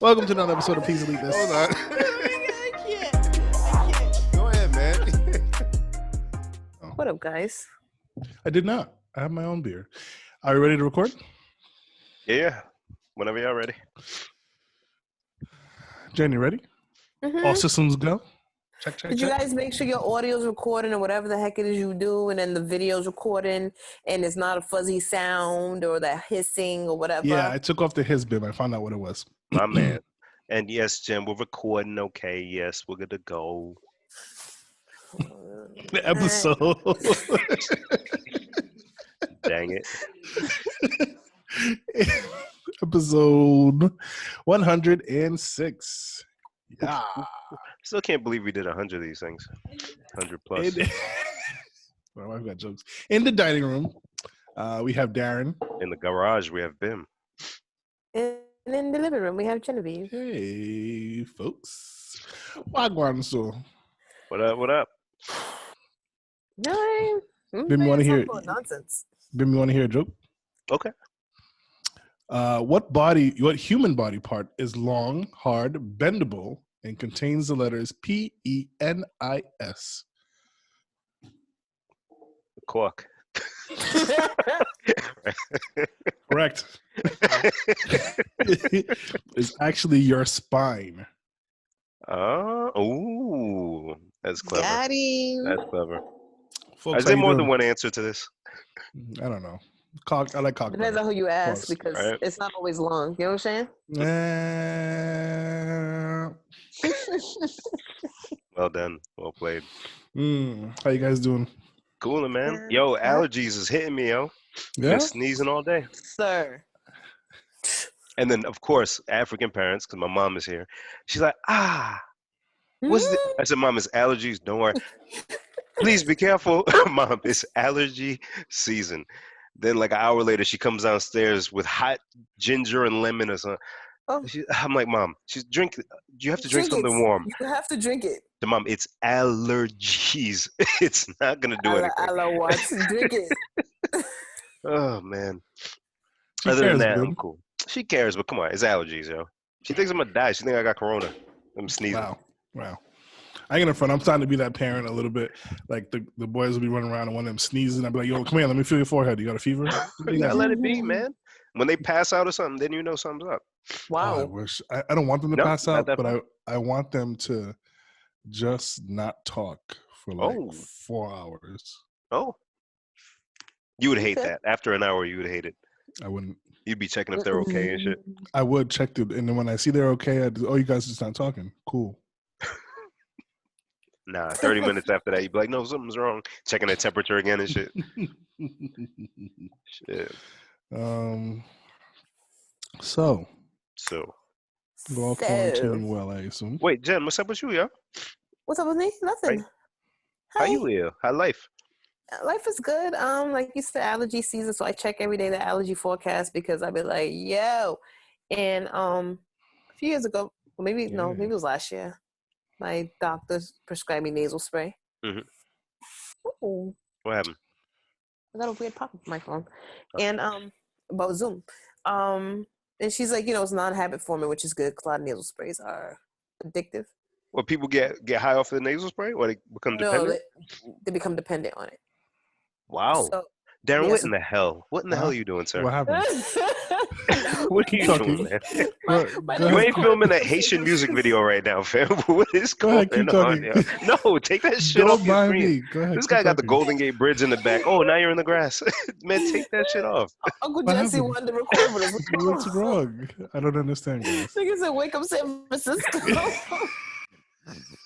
Welcome to another episode of Please Delete This. Hold on. I can't. Go ahead, man. What up, guys? I did not. I have my own beer. Are you ready to record? Yeah. Whenever y'all ready. Jen, you ready? Mhm. All systems go? Check, check, Did you check. guys make sure your audio's recording or whatever the heck it is you do, and then the video's recording, and it's not a fuzzy sound or that hissing or whatever? Yeah, I took off the his bib. I found out what it was. My man. And yes, Jim, we're recording. Okay. Yes, we're good to go. The episode. Dang it. Episode 106. Yeah. Still can't believe we did 100 of these things. 100 plus. My wife got jokes. In the dining room, we have Darren. In the garage, we have Bim. And in the living room, we have Genevieve. Hey, folks. Wagwan so. What up? What up? No, Bim, you want to hear? nonsense? Bim, you want to hear a joke? Okay. What human body part is long, hard, bendable, and contains the letters P-E-N-I-S? Cork. Correct. It's actually your spine. Ooh. That's clever. Got him. That's clever. Folks, Is there how you more doing? than one answer to this? I don't know. I like cock. Depends on who you ask, Pause. because Right. it's not always long. You know what I'm saying? Well done. Well played. How you guys doing? Cool, man. Yo, allergies is hitting me, yo. Yeah. Been sneezing all day. Sir. And then, of course, African parents, because my mom is here. She's like, what's the? I said, Mom, it's allergies. Don't worry. Please be careful. Mom, it's allergy season. Then, like an hour later, she comes downstairs with hot ginger and lemon or something. Oh. I'm like, Mom, drink. You have to drink something it. warm. You have to drink it. So, Mom, it's allergies. It's not going to do anything. What? Drink it. Oh, man. She Other cares, than that, Bim. I'm cool. She cares, but come on, it's allergies, yo. She thinks I'm gonna die. She thinks I got corona. I'm sneezing. Wow. I ain't gonna front. I'm starting to be that parent a little bit. Like the boys will be running around and one of them sneezing. I'll be like, yo, come here, let me feel your forehead. You got a fever? You gotta let it be, man. When they pass out or something, then you know something's up. Wow. Oh, I wish. I don't want them to No, pass not out, that but I want them to just not talk for like 4 hours. Oh. You would hate Okay. that. After an hour, you would hate it. I wouldn't. You'd be checking if they're okay and shit. I would check them, and then when I see they're okay, you guys just not talking. Cool. Nah, 30 minutes after that, you'd be like, no, something's wrong. Checking their temperature again and shit. Shit. So we're all So, quarantining well, I assume. Wait, Jen, what's up with you, yo? what's up with me? Nothing. Right. How you live? How life? Life is good. Like you said, allergy season, so I check every day the allergy forecast because I've been like, yo. And a few years ago, maybe it was last year, my doctor prescribed me nasal spray. Mhm. Ooh, What happened? I got a weird pop up on my phone. And about Zoom. And she's like, it's non-habit forming, which is good because a lot of nasal sprays are addictive. Well, people get high off the nasal spray, or they become dependent? They become dependent on it. Wow. So, Darren, yeah, what so- in the hell? What in the hell are you doing, sir? What happened? What are you Talking. doing, man? Go You ahead. ain't filming a Haitian music video right now, fam. What is Go going ahead, keep on? talking. Yo? No, take that shit Don't off your mind screen. me. Go ahead. This keep guy got the talking. Golden Gate Bridge in the back. Oh, now you're in the grass. Man, take that shit off. Uncle What Jesse happened? wanted to record with us. What's wrong? I don't understand, guys. Nigga said, wake up San Francisco.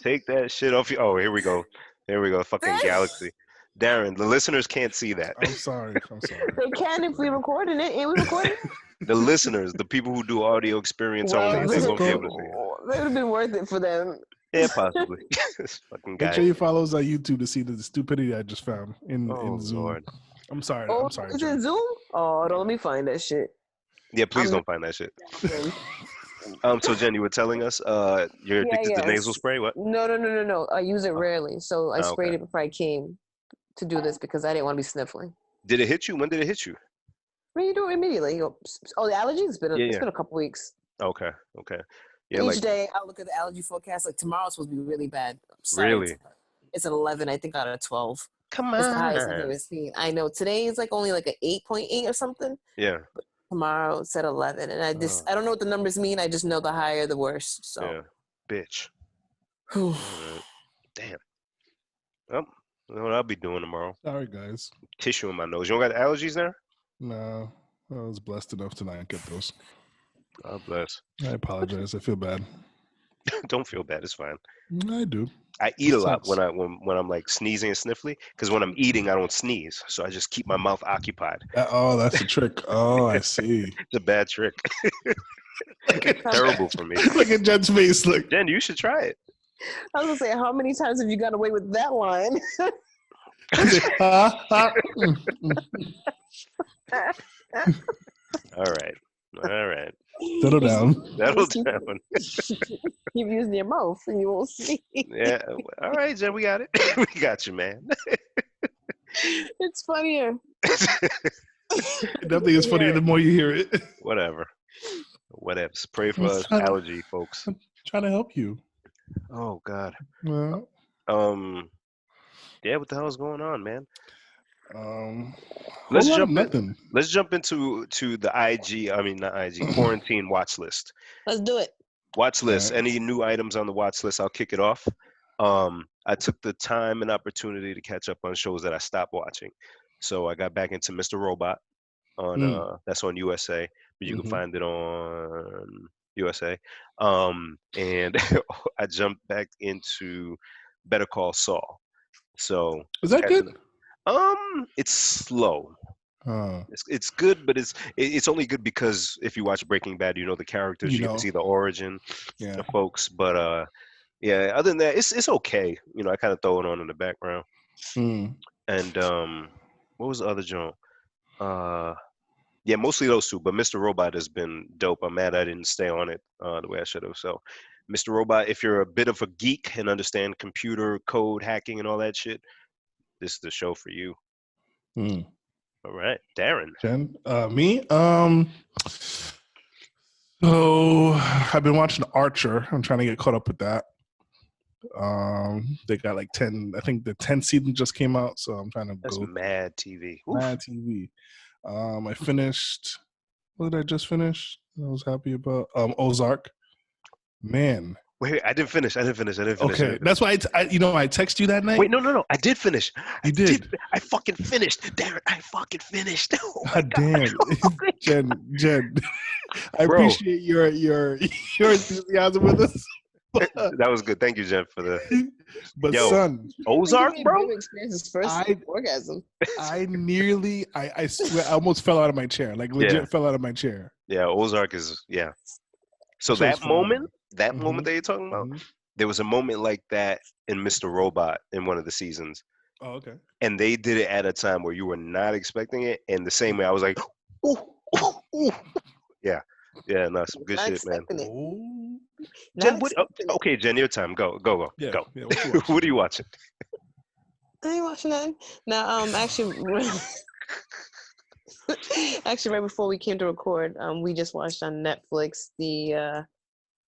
Take that shit off. Oh, here we go. Here we go. Fucking galaxy. Darren, the listeners can't see that. I'm sorry. They can if we recording it. Ain't we recording it? The listeners, the people who do audio experience only, they won't be able to see it. That would have been worth it for them. Yeah, possibly. This fucking Make guy. sure you follow us on YouTube to see the stupidity I just found in Zoom. Lord. I'm sorry. Oh, I'm sorry. is Jen. it Zoom? Oh, don't let me find that shit. Yeah, please I'm don't find that shit. So Jen, you were telling us you're addicted to nasal spray. What? No. I use it rarely. So I sprayed okay. it before I came to do this because I didn't want to be sniffling. Did it hit you? When did it hit you? I mean, you do it immediately. Oh, the allergies? It's been a couple weeks. Okay. Yeah, Each like day I look at the allergy forecast. Like tomorrow's supposed to be really bad. I'm sorry. really. It's an 11, I think, out of 12. Come It's the highest I've on. ever seen. I know today is like only like an 8.8 or something. Yeah. Tomorrow it's at 11, and I don't know what the numbers mean. I just know the higher the worse. So. Yeah. Bitch. All right. Damn. Well, you know what I'll be doing tomorrow? Sorry, guys. Tissue in my nose. You don't got allergies there? No, I was blessed enough to not get those. God bless. I apologize. I feel bad. Don't feel bad. It's fine. I do. I eat a lot Sucks. when I'm like sneezing and sniffly, because when I'm eating, I don't sneeze, so I just keep my mouth occupied. Oh, that's the trick. Oh, I see. It's a bad trick. Terrible for me. Look at Jen's face. Look. Jen, you should try it. I was gonna say, how many times have you got away with that line? All right. Settle down. Settle down. Keep using your mouth and you won't see. Yeah. All right, Jen, we got it. We got you, man. It's funnier. Definitely is funnier the more you hear it. Whatever. Pray for us, allergy folks. I'm trying to help you. Oh God. Well, Yeah. What the hell is going on, man? let's jump nothing. Let's jump into the IG. I mean, not IG. Quarantine watch list. Let's do it. Watch list. Right. Any new items on the watch list? I'll kick it off. I took the time and opportunity to catch up on shows that I stopped watching. So I got back into Mr. Robot on that's on USA, but you can find it on USA. And I jumped back into Better Call Saul. So Is that good? It's slow. Uh, It's good, but it's only good because if you watch Breaking Bad, you know the characters, you can see the origin of folks. But yeah, other than that, it's okay. You know, I kind of throw it on in the background. And what was the other joint? Yeah, mostly those two. But Mr. Robot has been dope. I'm mad I didn't stay on it the way I should have. So, Mr. Robot, if you're a bit of a geek and understand computer code hacking and all that shit, this is the show for you. All right, Darren. Jen, me. So I've been watching Archer. I'm trying to get caught up with that. They got like 10. I think the 10th season just came out, so I'm trying to That's go. mad TV. Mad TV. I finished. What did I just finish? I was happy about Ozark. Man. Wait, I didn't finish. Okay, that's why I text you that night. Wait, no. I did finish. You did. I fucking finished. Darren, I fucking finished. Oh my God God. damn. Jen. I appreciate your enthusiasm with us. That was good. Thank you, Jen, for the. But son, Ozark, bro. His first orgasm. I swear, I almost fell out of my chair. Like legit fell out of my chair. Yeah, Ozark is So that moment that you're talking about, there was a moment like that in Mr. Robot in one of the seasons. Oh, okay. And they did it at a time where you were not expecting it. And the same way I was like, ooh, ooh, ooh. Yeah. Yeah, no, some good shit, man. Jen, okay, Jen, your time. Go. Yeah, go. Yeah, what are you watching? I ain't watching that. Now, actually, right before we came to record, we just watched on Netflix the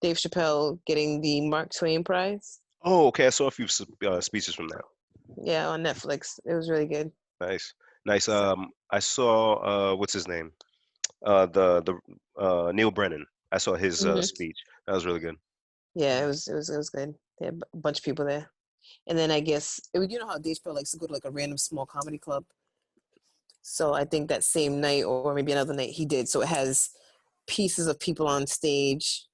Dave Chappelle getting the Mark Twain Prize. Oh, okay. I saw a few speeches from that. Yeah, on Netflix. It was really good. Nice. I saw what's his name? The Neil Brennan. I saw his speech. That was really good. Yeah, it was good. They had a bunch of people there. And then I guess you know how Dave Chappelle likes to go to like a random small comedy club. So I think that same night or maybe another night he did. So it has pieces of people on stage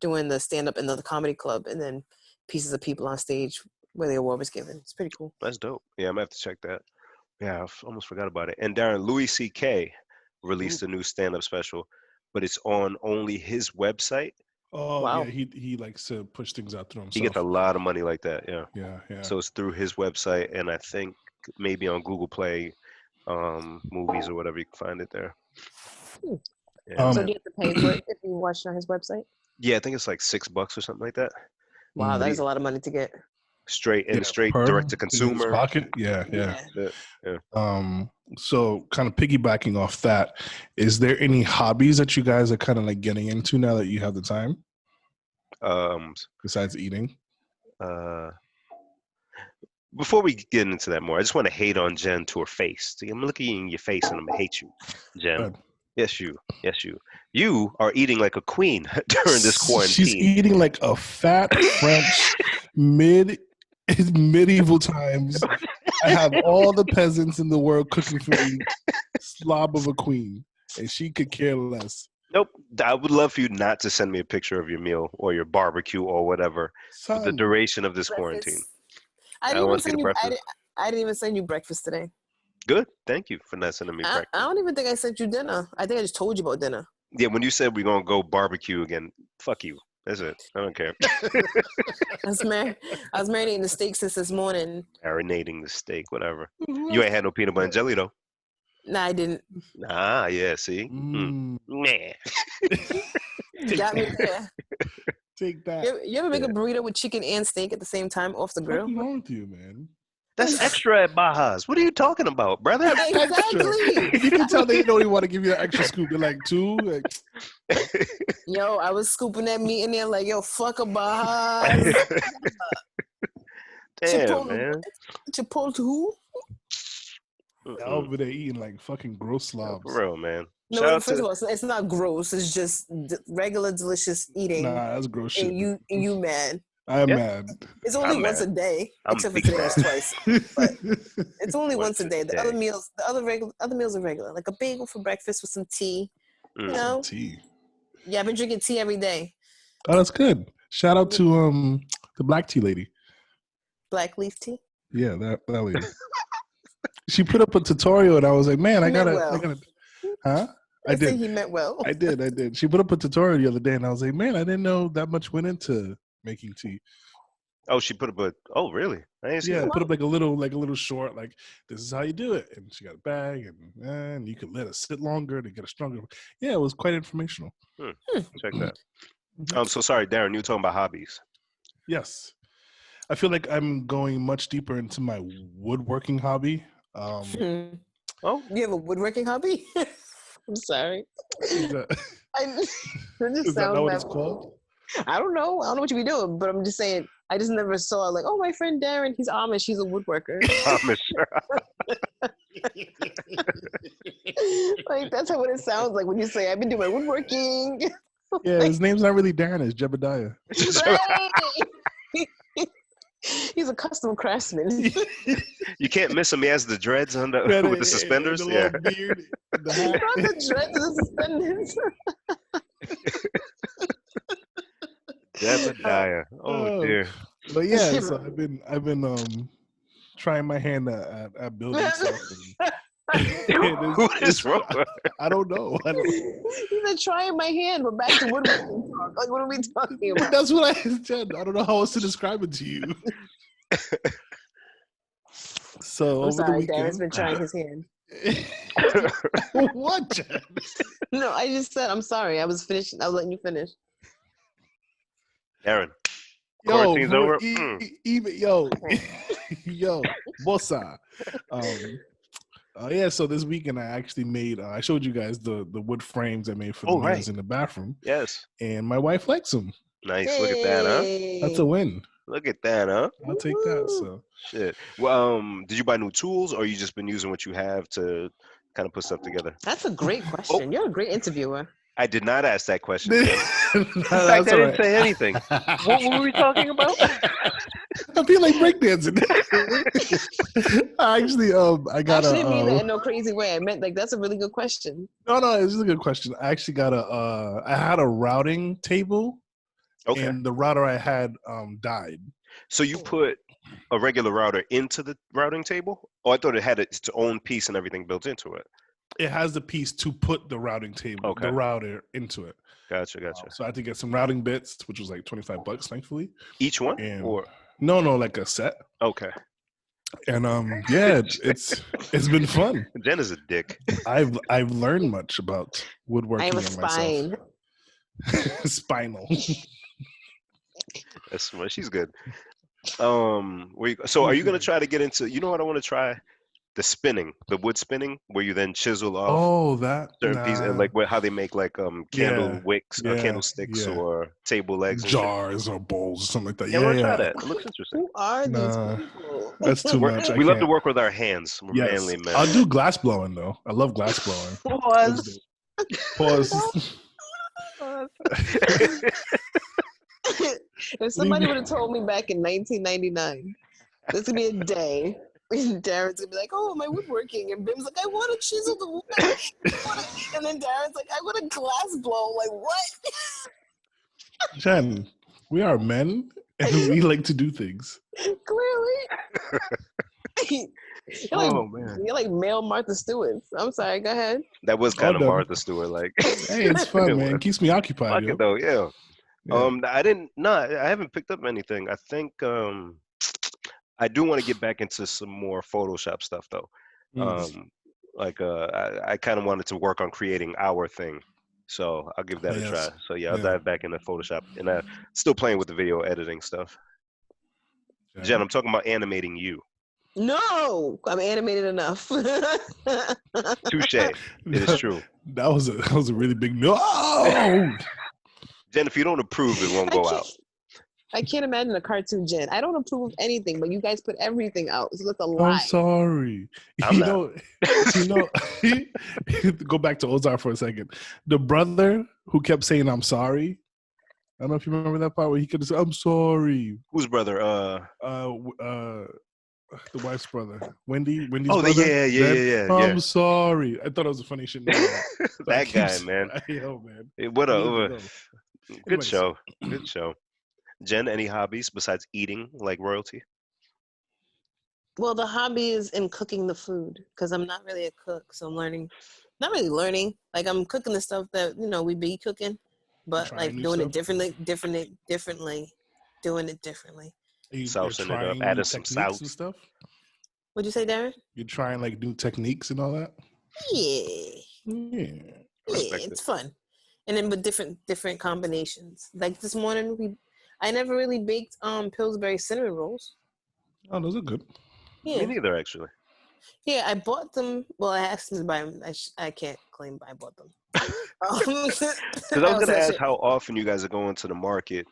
doing the stand-up in the comedy club, and then pieces of people on stage where the award was given. It's pretty cool. That's dope. Yeah, I'm gonna have to check that. Yeah, I almost forgot about it. And Darren, Louis C.K. released a new stand-up special, but it's on only his website. Oh, wow. Yeah, he likes to push things out through himself. He gets a lot of money like that, yeah. Yeah. So it's through his website, and I think maybe on Google Play movies or whatever, you can find it there. Yeah. So do you have to pay for it if you watch it on his website? Yeah, I think it's like $6 or something like that. Wow, that is a lot of money to get. straight per direct to in his consumer. pocket. Yeah. Yeah. So kind of piggybacking off that, is there any hobbies that you guys are kind of like getting into now that you have the time besides eating? Before we get into that more, I just want to hate on Jen to her face. See, I'm looking in your face and I'm gonna hate you, Jen. Yes, you. You are eating like a queen during this quarantine. She's eating like a fat French medieval times. I have all the peasants in the world cooking for me, slob of a queen, and she could care less. Nope. I would love for you not to send me a picture of your meal or your barbecue or whatever for the duration of this quarantine. I didn't even send you breakfast today. Good. Thank you for not sending me breakfast. I don't even think I sent you dinner. I think I just told you about dinner. Yeah, when you said we're going to go barbecue again, fuck you. That's it. I don't care. I was marinating the steak since this morning. Marinating the steak, whatever. You ain't had no peanut butter and jelly, though. Nah, I didn't. Ah, yeah, see? Nah. Got me there. Take that. You ever make a burrito with chicken and steak at the same time off the grill? What's wrong with you, man? That's extra at Baja's. What are you talking about, brother? Exactly. You can tell they don't even want to give you an extra scoop. They're like 2. Like... Yo, I was scooping that meat in there like, yo, fuck a Baja's. Damn, man. Chipotle who? Over there eating like fucking gross slobs. For real, man. No, first of all, it's not gross. It's just regular, delicious eating. Nah, that's gross shit. And you mad. I'm mad. It's only once a day, except for today it's twice. But it's only once a day. The other meals are regular, like a bagel for breakfast with some tea. You know, tea. Yeah, I've been drinking tea every day. Oh, that's good. Shout out to the black tea lady. Black leaf tea. Yeah, that lady. She put up a tutorial, and I was like, man, I gotta. Huh? I did. He meant well. I did. She put up a tutorial the other day, and I was like, man, I didn't know that much went into making tea. Oh, she put up a. Oh, really? Put up like a little short, like this is how you do it, and she got a bag, and you could let it sit longer to get a stronger. Yeah, it was quite informational. Check that. I'm so sorry, Darren. You were talking about hobbies. Yes, I feel like I'm going much deeper into my woodworking hobby. Oh, you have a woodworking hobby? I'm sorry. Is that what it's called? I don't know what you be doing, but I'm just saying. I just never saw like, oh, my friend Darren, he's Amish, he's a woodworker. Amish. Like that's what it sounds like when you say I've been doing my woodworking. Yeah, his name's not really Darren, it's Jebediah. He's a custom craftsman. You can't miss him. He has the dreads on with the suspenders. The beard, the dreads and the suspenders. Jebediah. Oh dear. But yeah, so I've been trying my hand at building stuff. What is wrong? I don't know. He's been trying my hand. We're back to woodworking talk. Like, what are we talking about? That's what I said. I don't know how else to describe it to you. So I'm sorry, Darren's been trying his hand. What, Jen? No, I just said I'm sorry. I was letting you finish. Darren, quarantine's over. Yo, bossa. Yeah, so this weekend I actually made. I showed you guys the wood frames I made for the mirrors in the bathroom. Yes, and my wife likes them. Nice. Hey. Look at that, huh? That's a win. Look at that, huh? I'll take that. So shit. Well, did you buy new tools, or you just been using what you have to kind of put stuff together? That's a great question. You're a great interviewer. I did not ask that question. In fact, I didn't say anything. What were we talking about? I feel like breakdancing. Actually, I got I didn't mean that in no crazy way. I meant like that's a really good question. No, it's just a good question. I actually got I had a routing table, and the router I had died. So you put a regular router into the routing table? Oh, I thought it had its own piece and everything built into it. It has the piece to put the routing table, the router into it. Gotcha. So I had to get some routing bits, which was like $25, thankfully. Each one? Or no, like a set. Okay. And yeah, it's been fun. Jen is a dick. I've learned much about woodworking. I have a spine. Spinal. That's she's good. So are you gonna try to get into? You know what I want to try? The spinning, the wood spinning, where you then chisel off Oh, that certain pieces, nah. like how they make like candle wicks, candlesticks, yeah. or table legs and shit. Jars or bowls or something like that. Yeah, I want to try Yeah. that. It looks interesting. Who are these Nah, people? that's too much. I We love to can't. work with our hands. We're Yes, manly men. I'll do glass blowing though. I love glass blowing. Pause. Pause. If somebody would have told me back in 1999, this would be a day. Darren's gonna be like, "Oh, my woodworking," and Bim's like, "I want to chisel the wood," and then Darren's like, "I want a glass blow." Like, what? Jen, we are men and we like to do things. Clearly. Man, you're like male Martha Stewart. I'm sorry. Go ahead. that was kind of no. Martha Stewart. Like, Hey, it's fun, man. It keeps me occupied. fuck it though, yeah. Yeah. I haven't picked up anything. I think I do want to get back into some more Photoshop stuff though. I kind of wanted to work on creating our thing, so I'll give that a try. So yeah, I'll dive back into Photoshop, and I'm still playing with the video editing stuff. Yeah. Jen, I'm talking about animating you. No, I'm animated enough. Touche. It is true. That was a really big no. Jen, if you don't approve, it won't go out. I can't imagine a cartoon, Jen. I don't approve of anything, but you guys put everything out. So that's a lie. I'm sorry. I'm not. Go back to Ozark for a second. The brother who kept saying "I'm sorry." I don't know if you remember that part where he could say "I'm sorry." Whose brother? The wife's brother, Wendy's oh, brother. Yeah. I'm sorry. I thought it was a funny shit. That guy, man. Yo, man. What a good show. Good show. Jen, any hobbies besides eating like royalty? Well, the hobby is in cooking the food because I'm not really a cook, so I'm learning. Not really learning. Like I'm cooking the stuff that we be cooking, but like doing it differently. Doing it differently. Sousing it up, adding some sauce and stuff. What'd you say, Darren? You're trying like new techniques and all that. Yeah, it's fun, and then with different combinations. Like this morning, I never really baked Pillsbury cinnamon rolls. Oh, those are good. Yeah. Me neither, actually. Yeah, I bought them. Well, I asked them to buy them. I can't claim I bought them. Because I was going to ask how often you guys are going to the market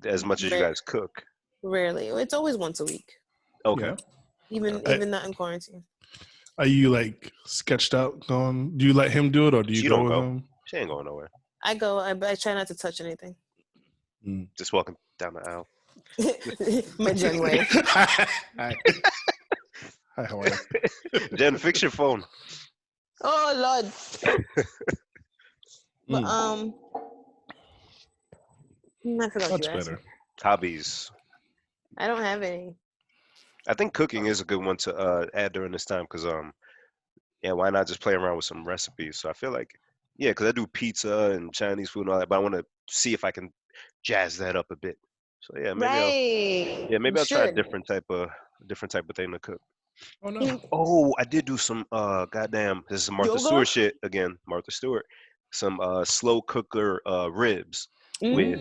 as much as you guys cook. Rarely. It's always once a week. Okay. Yeah. Even not in quarantine. Are you like sketched out going? Do you let him do it or do you go with him? She ain't going nowhere. I go. I try not to touch anything. Just walking down the aisle. My Jen way. Hi, how are you? Jen, fix your phone. Oh Lord. But I forgot Much you asked. better. Hobbies. I don't have any. I think cooking is a good one to add during this time because why not just play around with some recipes? So I feel like because I do pizza and Chinese food and all that, but I want to see if I can jazz that up a bit. So maybe I'll try a different type of thing to cook. Oh no! Oh, I did do some goddamn. This is Martha Stewart shit again. Martha Stewart. Some slow cooker ribs with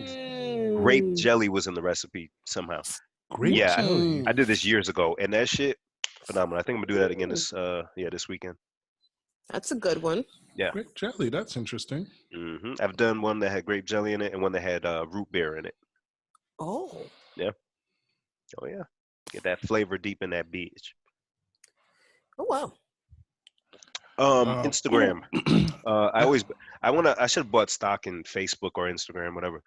grape jelly was in the recipe somehow. Grape jelly. I did this years ago, and that shit phenomenal. I think I'm gonna do that again this weekend. That's a good one. Yeah, grape jelly. That's interesting. I've done one that had grape jelly in it, and one that had root beer in it. Oh. Yeah. Oh yeah. Get that flavor deep in that bitch. Oh wow. Instagram. I should have bought stock in Facebook or Instagram, whatever.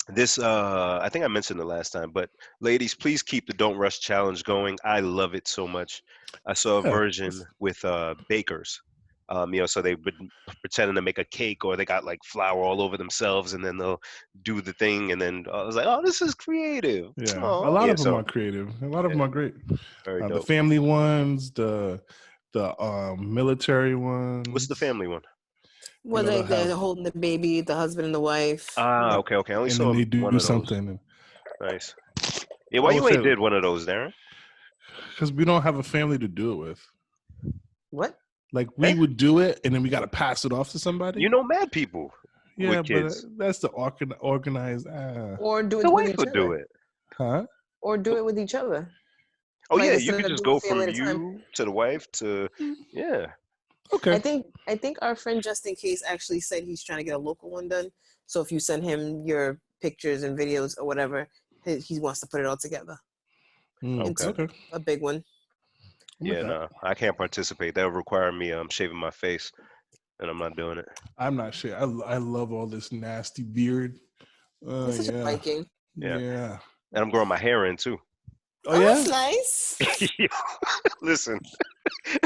This I think I mentioned it last time, but ladies, please keep the Don't Rush challenge going. I love it so much. I saw a version with bakers. So they would pretending to make a cake, or they got like flour all over themselves, and then they'll do the thing, and then I was like, oh, this is creative. Yeah, a lot of them are creative. A lot of them are great. Very dope. The family ones, the military ones. What's the family one? Well, they're holding the baby, the husband and the wife. Ah, okay. I only saw they do one of something. Nice. Yeah, why you ain't did one of those, Darren? Because we don't have a family to do it with. What? Like we would do it, and then we got to pass it off to somebody. You know, mad people. Yeah, with kids. But that's the organized. Or do it. The wife would do it. Huh? or do it with each other. Oh Like yeah, you instead could of just doing go family from at a time. you to the wife to yeah. Okay. I think our friend Just in Case actually said he's trying to get a local one done. So if you send him your pictures and videos or whatever, he wants to put it all together into Okay. a big one. Yeah, no, I can't participate. That would require me shaving my face, and I'm not doing it. I'm not sure. I love all this nasty beard. He's such a Yeah. Viking. Yeah. Yeah. And I'm growing my hair in too. Oh yeah. That's nice. Listen.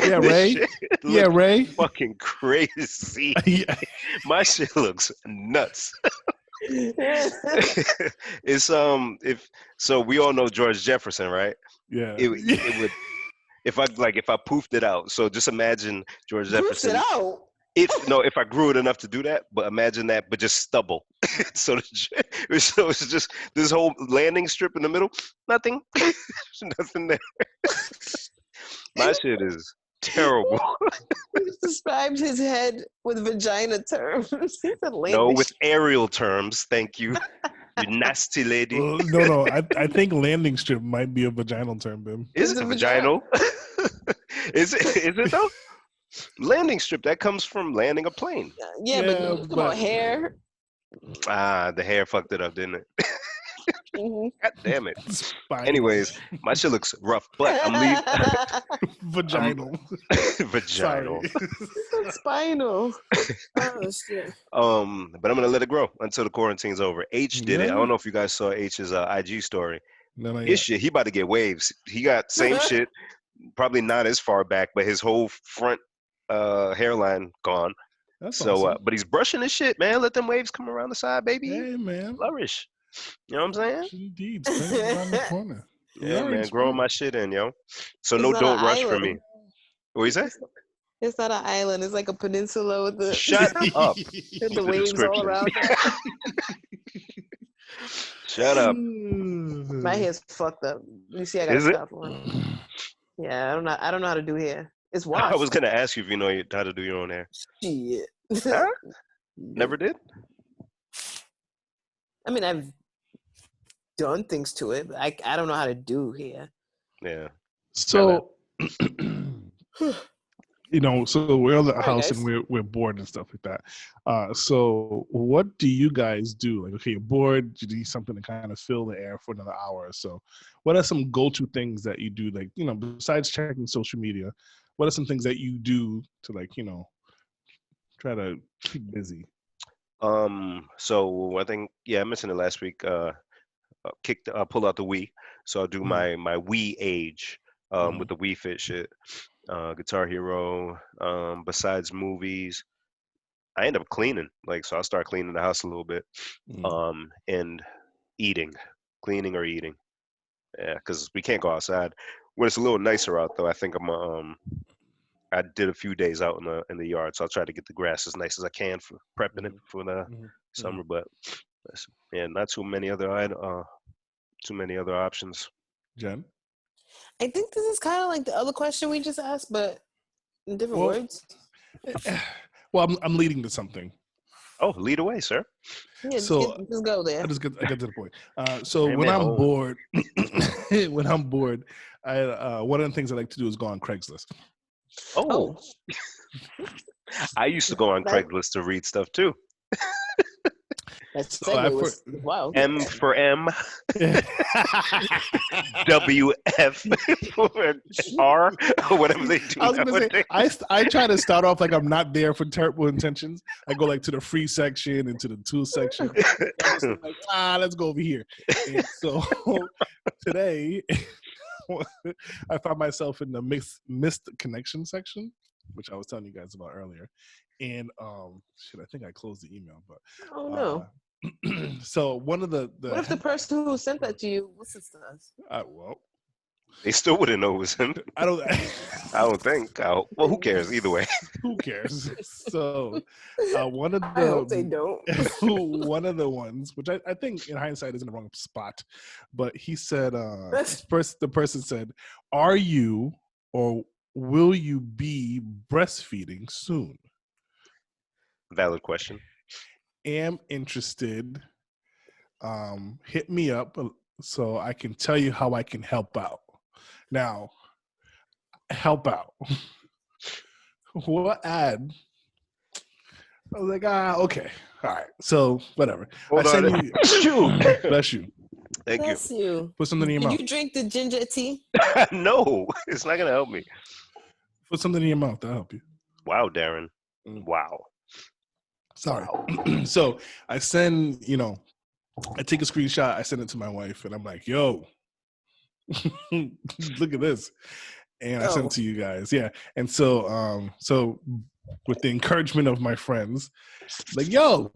Yeah, This Ray. shit Yeah, looks Ray. fucking crazy. Yeah. My shit looks nuts. It's if so we all know George Jefferson, right? Yeah. It would if I poofed it out. So just imagine George Proofs it Jefferson. out. If I grew it enough to do that, but imagine that, but just stubble. so it's just this whole landing strip in the middle, nothing, nothing there. My shit is terrible. He just described his head with vagina terms. He said No, with landish. aerial terms, thank you. You nasty lady. No. I think landing strip might be a vaginal term, Bim. Is It's it a vagina. vaginal? Is it though? Landing strip, that comes from landing a plane. Yeah, but you talk about hair. Ah, the hair fucked it up, didn't it? Mhm. God damn it. Spinal. Anyways, my shit looks rough, but I'm leaving. Vaginal. Vaginal. Spinal. Oh shit. But I'm gonna let it grow until the quarantine's over. H did it. I Yeah. don't know if you guys saw H's IG story. No, not His yet. shit, he about to get waves. He got same shit, probably not as far back, but his whole front hairline gone. That's So, awesome. but he's brushing his shit, man. Let them waves come around the side, baby. Hey, man. Flourish. You know what I'm saying? Indeed. Spring around the corner. Yeah, man. Growing my shit in, yo. So It's no not don't an rush for island. me. What you say? It's not an island. It's like a peninsula with the Shut up. with the The waves all description. around it. Shut up. My hair's fucked up. You see, I gotta Is it? stop one. Yeah, I don't know how to do hair. It's I washed. was gonna ask you if you know how to do your own hair. Shit. Huh? Never did? I mean, I've done things to it, but I don't know how to do hair. Yeah. So, so we're in the All right, house guys. and we're bored and stuff like that. So what do you guys do? Like, okay, you're bored, you need something to kind of fill the air for another hour or so. What are some go-to things that you do? Like, besides checking social media, what are some things that you do to try to keep busy? So I think I mentioned it last week. Pull out the Wii. So I'll do my Wii age with the Wii Fit shit. Guitar Hero. Besides movies, I end up cleaning. So I'll start cleaning the house a little bit. And eating, cleaning or eating. Yeah, because we can't go outside. When it's a little nicer out, though, I think I did a few days out in the yard, so I'll try to get the grass as nice as I can for prepping it for the summer. But not too many other options. Jen? I think this is kind of like the other question we just asked, but in different words. Well, I'm leading to something. Oh, lead away, sir. Yeah, So just go there. I get to the point. So Amen. when I'm bored, I one of the things I like to do is go on Craigslist. Oh. I used to go on Craigslist to read stuff too. That segue was wow. M for M. WF for R or whatever they do. I was gonna say, I try to start off like I'm not there for terrible intentions. I go to the free section and to the tool section. Let's go over here. And so today, I found myself in the missed connection section, which I was telling you guys about earlier. And I think I closed the email, but oh no. So one of the what if the person who sent that to you listens to us? Well, they still wouldn't know it was him. I don't think. Well, who cares? Either way, who cares? So one of the I hope they don't. one of the ones, which I think in hindsight is in the wrong spot, but he said, the person said, "Are you or will you be breastfeeding soon?" Valid question. Am interested. Hit me up. so I can tell you how I can help out. Now, help out. What ad? I was like, okay, all right. So whatever. Hold on. Bless you. Thank Bless you. Put something in your Did mouth. you drink the ginger tea? No, it's not gonna help me. Put something in your mouth. That'll help you. Wow, Darren. Wow. Sorry. Wow. So I send, I take a screenshot. I send it to my wife, and I'm like, "Yo, look at this," and I send it to you guys. Yeah, and so with the encouragement of my friends, like, "Yo,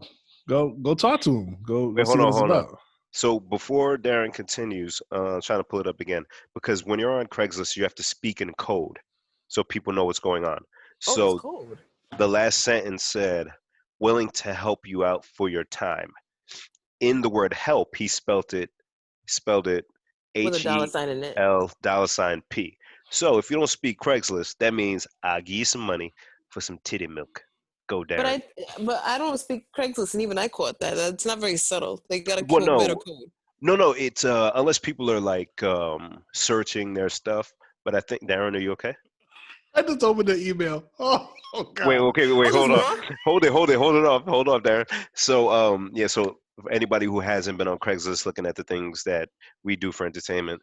go talk to him. Go see what it's about." So before Darren continues, I'm trying to pull it up again, because when you're on Craigslist, you have to speak in code so people know what's going on. So it's code. The last sentence said, willing to help you out for your time. In the word help, he spelled it With a dollar sign in it. $P. So if you don't speak Craigslist, that means I'll give you some money for some titty milk. Go, Darren. But I don't speak Craigslist, and even I caught that. It's not very subtle. They got a better code. No, it's unless people are like searching their stuff. But I think, Darren, are you okay? I just opened the email. Oh God. Wait, hold on. Hold it off, Darren. So so for anybody who hasn't been on Craigslist looking at the things that we do for entertainment,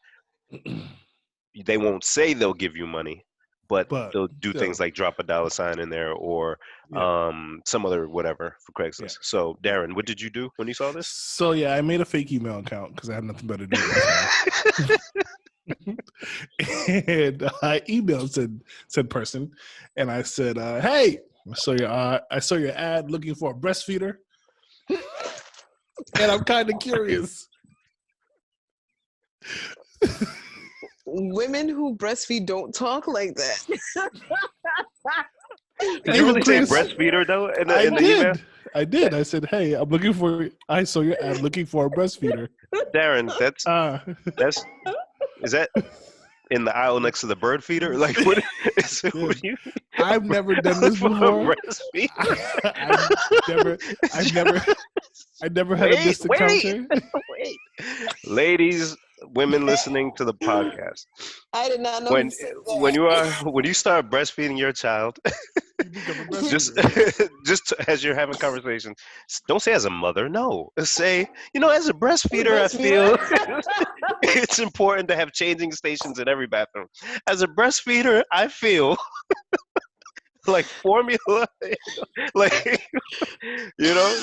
they won't say they'll give you money, but they'll do things like drop a dollar sign in there or some other whatever for Craigslist. Yeah. So Darren, what did you do when you saw this? So I made a fake email account because I had nothing better to do with my time. And I emailed said person, and I said, "Hey, I saw your ad looking for a breastfeeder, and I'm kind of curious." Women who breastfeed don't talk like that. Did you really say breastfeeder though? In the email? I did. I said, "Hey, I saw your ad looking for a breastfeeder." Darren, is that in the aisle next to the bird feeder? Like, what is it? What you? I've never done this before. I've never had a missed encounter. Wait. Ladies, women listening to the podcast, I did not know when you start breastfeeding your child, just as you're having conversations, don't say as a mother. No, say, as a breastfeeder, I feel it's important to have changing stations in every bathroom. As a breastfeeder, I feel like formula, like,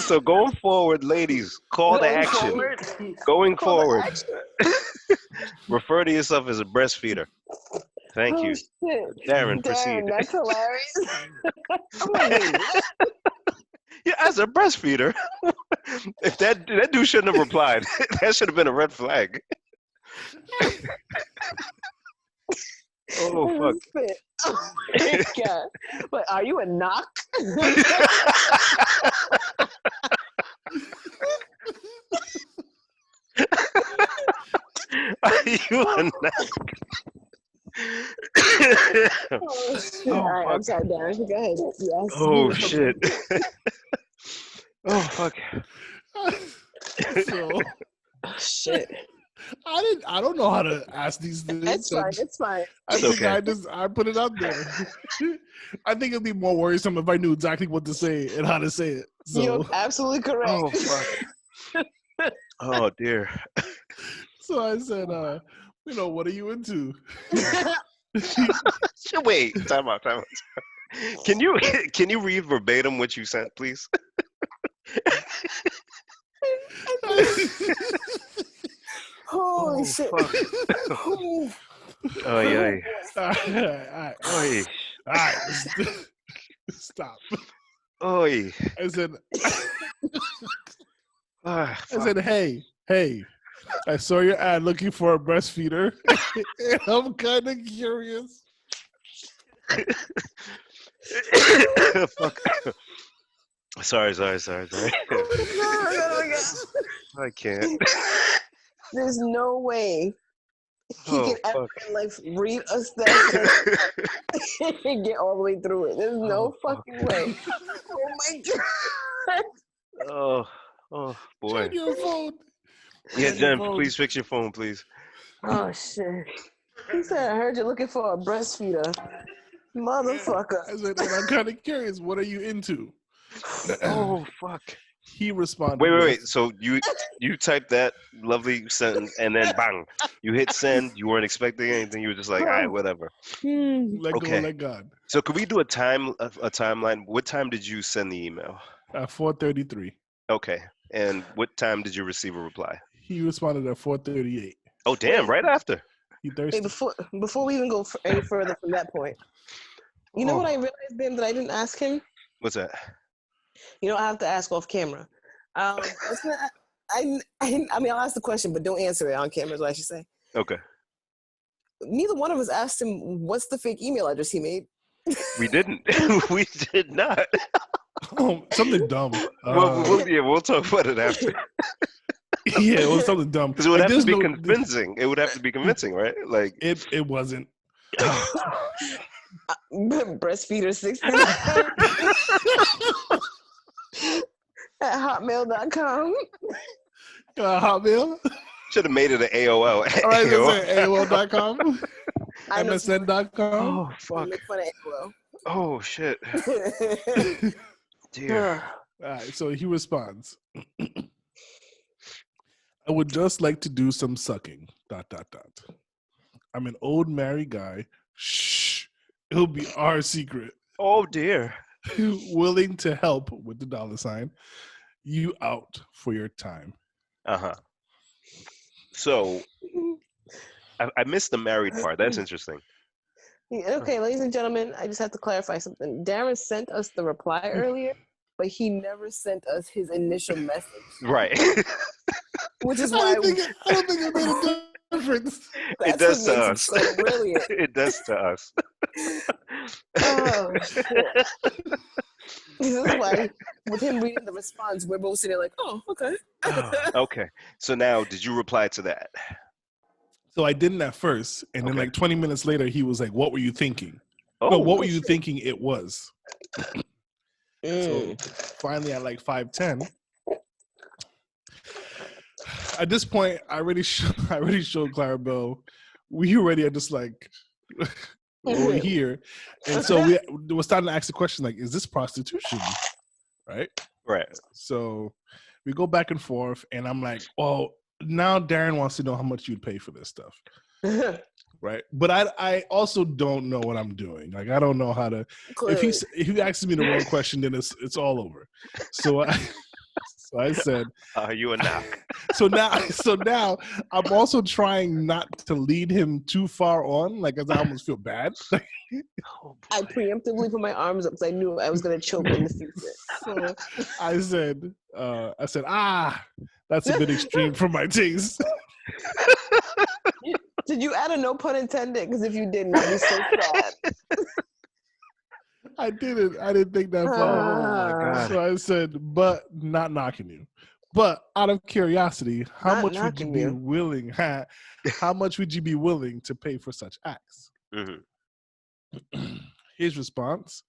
so going forward, ladies, call to action. Going forward, refer to yourself as a breastfeeder. Thank you. Shit. Darren, proceed. That's hilarious. Yeah, as a breastfeeder. If that dude shouldn't have replied. That should have been a red flag. Oh, fuck. Oh, my God. But are you a knock? Are you a knock? Oh, shit. All right, I'm sorry, Darren. Go ahead. Yes. Oh, shit. Oh, fuck. So, shit. I don't know how to ask these things. It's fine. I think I put it out there. I think it'd be more worrisome if I knew exactly what to say and how to say it. So. You're absolutely correct. Oh, fuck. Oh, dear. So I said, what are you into? Wait, time out. Can you read verbatim what you sent, please? Holy shit. Oh, yeah. All right. Stop. Oy. I said, hey, I saw your ad looking for a breastfeeder. And I'm kind of curious. Fuck. Sorry. Oh, God. I can't. There's no way he can ever read us that and get all the way through it. There's no fucking way. Oh my God. Oh boy. Check your phone. Yeah, Jen, please fix your phone, please. Oh shit. He said, I heard you're looking for a breastfeeder. Motherfucker. I said, and I'm kind of curious, what are you into? Oh, fuck. He responded. Wait. So you typed that lovely sentence and then bang, you hit send. You weren't expecting anything. You were just like, all right, whatever. Let Okay. go, let God. So could we do a timeline? What time did you send the email? 4:33. Okay. And what time did you receive a reply? He responded at 4:38. Oh, damn! Right after. He thirsty. Hey, before we even go any further from that point, you know what I realized, Ben, that I didn't ask him? What's that? You know, I have to ask off camera. I mean, I'll ask the question, but don't answer it on camera, is what I should say. Okay. Neither one of us asked him what's the fake email address he made. We didn't. We did not. Something dumb. We'll talk about it after. Yeah, it was something dumb. Because it would have to be convincing. It would have to be convincing, right? Like it wasn't. Breastfeeder 60 at hotmail.com. Hotmail? Should have made it an AOL. All right, AOL.com? MSN.com? Oh, fuck. Make fun of AOL. Oh, shit. Dear. All right, so he responds. I would just like to do some sucking. ... I'm an old married guy. Shh. It'll be our secret. Oh, dear. Willing to help with the $. You out for your time. Uh-huh. So, I missed the married part. That's interesting. Okay, ladies and gentlemen, I just have to clarify something. Darren sent us the reply earlier, but he never sent us his initial message. Right. Which is I why don't think it made a difference. It does to us. So brilliant. It does to us. Oh, shit. This is why, with him reading the response, we're both sitting there like, oh, okay. Okay. So now, did you reply to that? So I didn't at first, and then like 20 minutes later, he was like, "What were you thinking?" Oh, no, what were you thinking it was? So finally, at like 5:10, at this point, I already showed Clarabelle. We already are just like we're here, and so we were starting to ask the question like, "Is this prostitution?" Right. So we go back and forth, and I'm like, "Oh." Now Darren wants to know how much you'd pay for this stuff. Right. But I also don't know what I'm doing. Like, I don't know how to, if he asks me the wrong question, then it's all over. So I said, are you a knock? So now I'm also trying not to lead him too far on, like, as I almost feel bad. I preemptively put my arms up because I knew I was going to choke in the future. So I said, that's a bit extreme for my taste. Did you add a no pun intended? Because if you didn't, I'd be so sad. I didn't think that far. Oh my God. So I said, but not knocking you. But out of curiosity, how much would you be willing? How much would you be willing to pay for such acts? Mm-hmm. His response: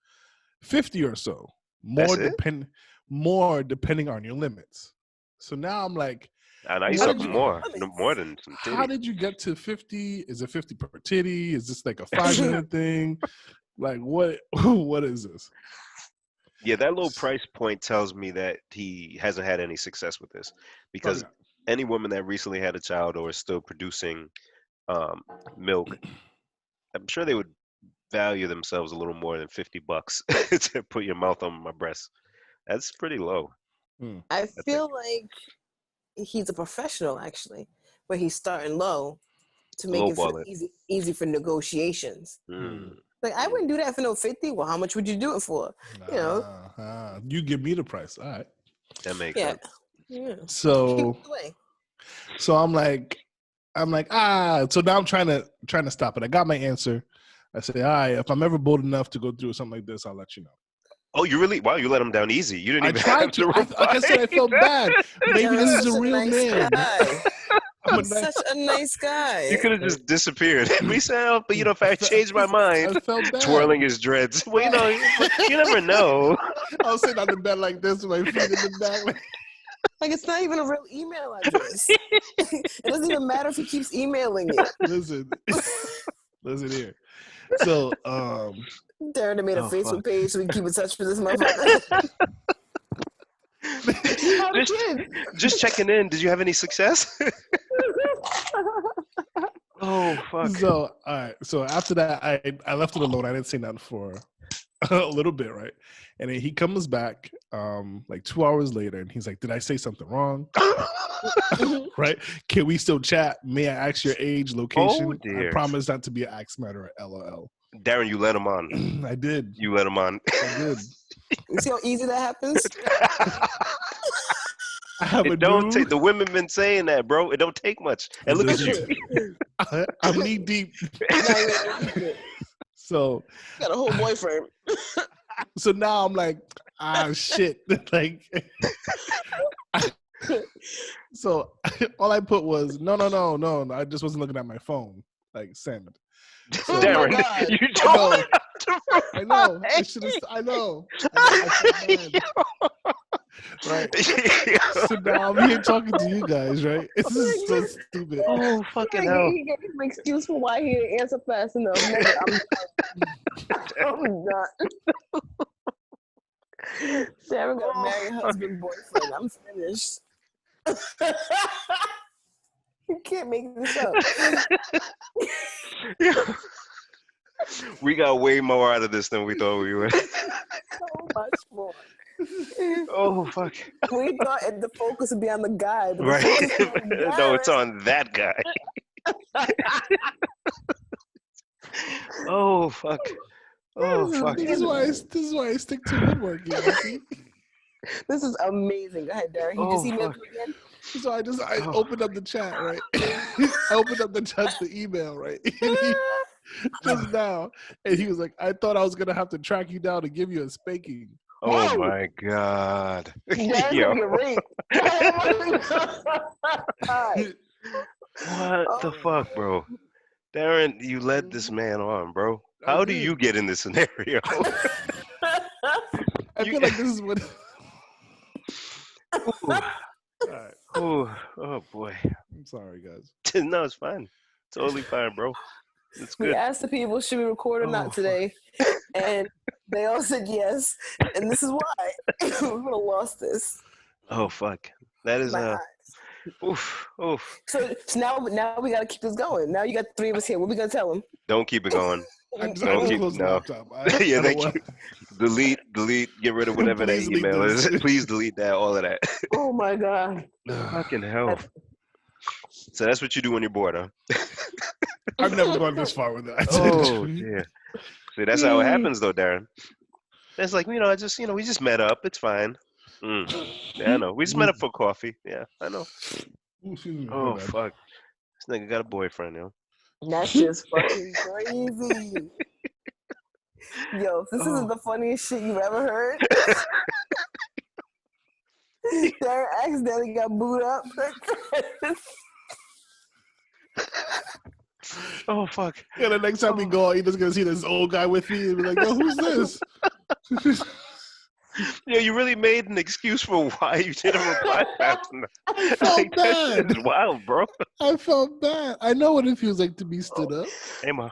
50 or so. More depending on your limits. So now I'm like, I used to more than some titty. How did you get to 50? Is it 50 per titty? Is this like a 5-minute thing? Like, what is this? Yeah, that low price point tells me that he hasn't had any success with this, because any woman that recently had a child or is still producing milk, I'm sure they would value themselves a little more than $50 to put your mouth on my breast. That's pretty low. I feel like he's a professional, actually, but he's starting low to make it easy for negotiations. Like, I wouldn't do that for no 50. Well, how much would you do it for? You give me the price. All right. That makes sense. Yeah. So I'm like, so now I'm trying to stop it. I got my answer. I say, all right, if I'm ever bold enough to go through something like this, I'll let you know. Oh, you really? Wow, you let him down easy. You didn't even have to. Like I said, I felt bad. Maybe this is a real man. I'm such a nice guy. You could have just disappeared. We said, but if I changed my mind, I felt bad. Twirling his dreads. Well, you never know. I was sitting on the bed like this with my feet in the back. Like, it's not even a real email address. It doesn't even matter if he keeps emailing it. Listen here. So, Darren made a Facebook page so we can keep in touch with this motherfucker. just checking in. Did you have any success? Oh, fuck. So, all right. So after that, I left it alone. I didn't say nothing for a little bit, right? And then he comes back like 2 hours later, and he's like, "Did I say something wrong?" Right? Can we still chat? May I ask your age, location? Oh, dear. I promise not to be an axe matter at LOL. Darren, you let him on. I did. You let him on. I did. You see how easy that happens? I have It a don't dude. take. The women been saying that, bro. It don't take much. And look at you. I'm knee deep. So Got a whole boyfriend. So now I'm like, shit. Like, so all I put was no. I just wasn't looking at my phone. Like, send. So, Darren, you don't. I know. I know. I right. So now I'm here talking to you guys, right? This is so stupid. Oh, fucking hell. He gave an excuse for why he didn't answer fast enough. Nigga, I'm not. Sarah got a married husband, boyfriend. I'm finished. You can't make this up. We got way more out of this than we thought we would. So much more. Oh, fuck. We thought the focus would be on the guy. But Right. the focus is on No, it's on that guy. Oh, fuck. Oh, fuck. This is why I stick to woodworking. You see? This is amazing. Go ahead, Darren. You just emailed me again? So I opened up the chat, right? I opened up the email, right? Just now. And he was like, I thought I was going to have to track you down and give you a spanking. Oh, my God. That's Yo. gonna get raped. What the fuck, bro? Darren, you led this man on, bro. How do you get in this scenario? I feel like this is what... All right. Oh, boy. I'm sorry, guys. No, it's fine. Totally fine, bro. It's good. We asked the people, should we record or not today? And they all said yes. And this is why. We would have lost this. Oh, fuck. That is oof. So now we got to keep this going. Now you got 3 of us here. What we going to tell them? Don't keep it going. I'm just Don't going to keep, close the no. laptop. Yeah, thank you. Delete, get rid of whatever that Please delete email is. this. Please delete that, all of that. Oh, my God. Fucking hell. So that's what you do when you're bored, huh? I've never gone this far with that. Oh, yeah. See, that's how it happens, though, Darren. It's like, we just met up. It's fine. Yeah, I know. We just met up for coffee. Yeah, I know. Oh, fuck. This nigga got a boyfriend, yo. That's just fucking crazy. Yo, if this isn't the funniest shit you've ever heard. Darren accidentally got booed up. Oh, fuck. Yeah, the next time we go out, you're just going to see this old guy with me and be like, yo, who's this? Yeah, you really made an excuse for why you didn't reply fast enough. I felt bad. This is wild, bro. I felt bad. I know what it feels like to be stood up. Hey, ma.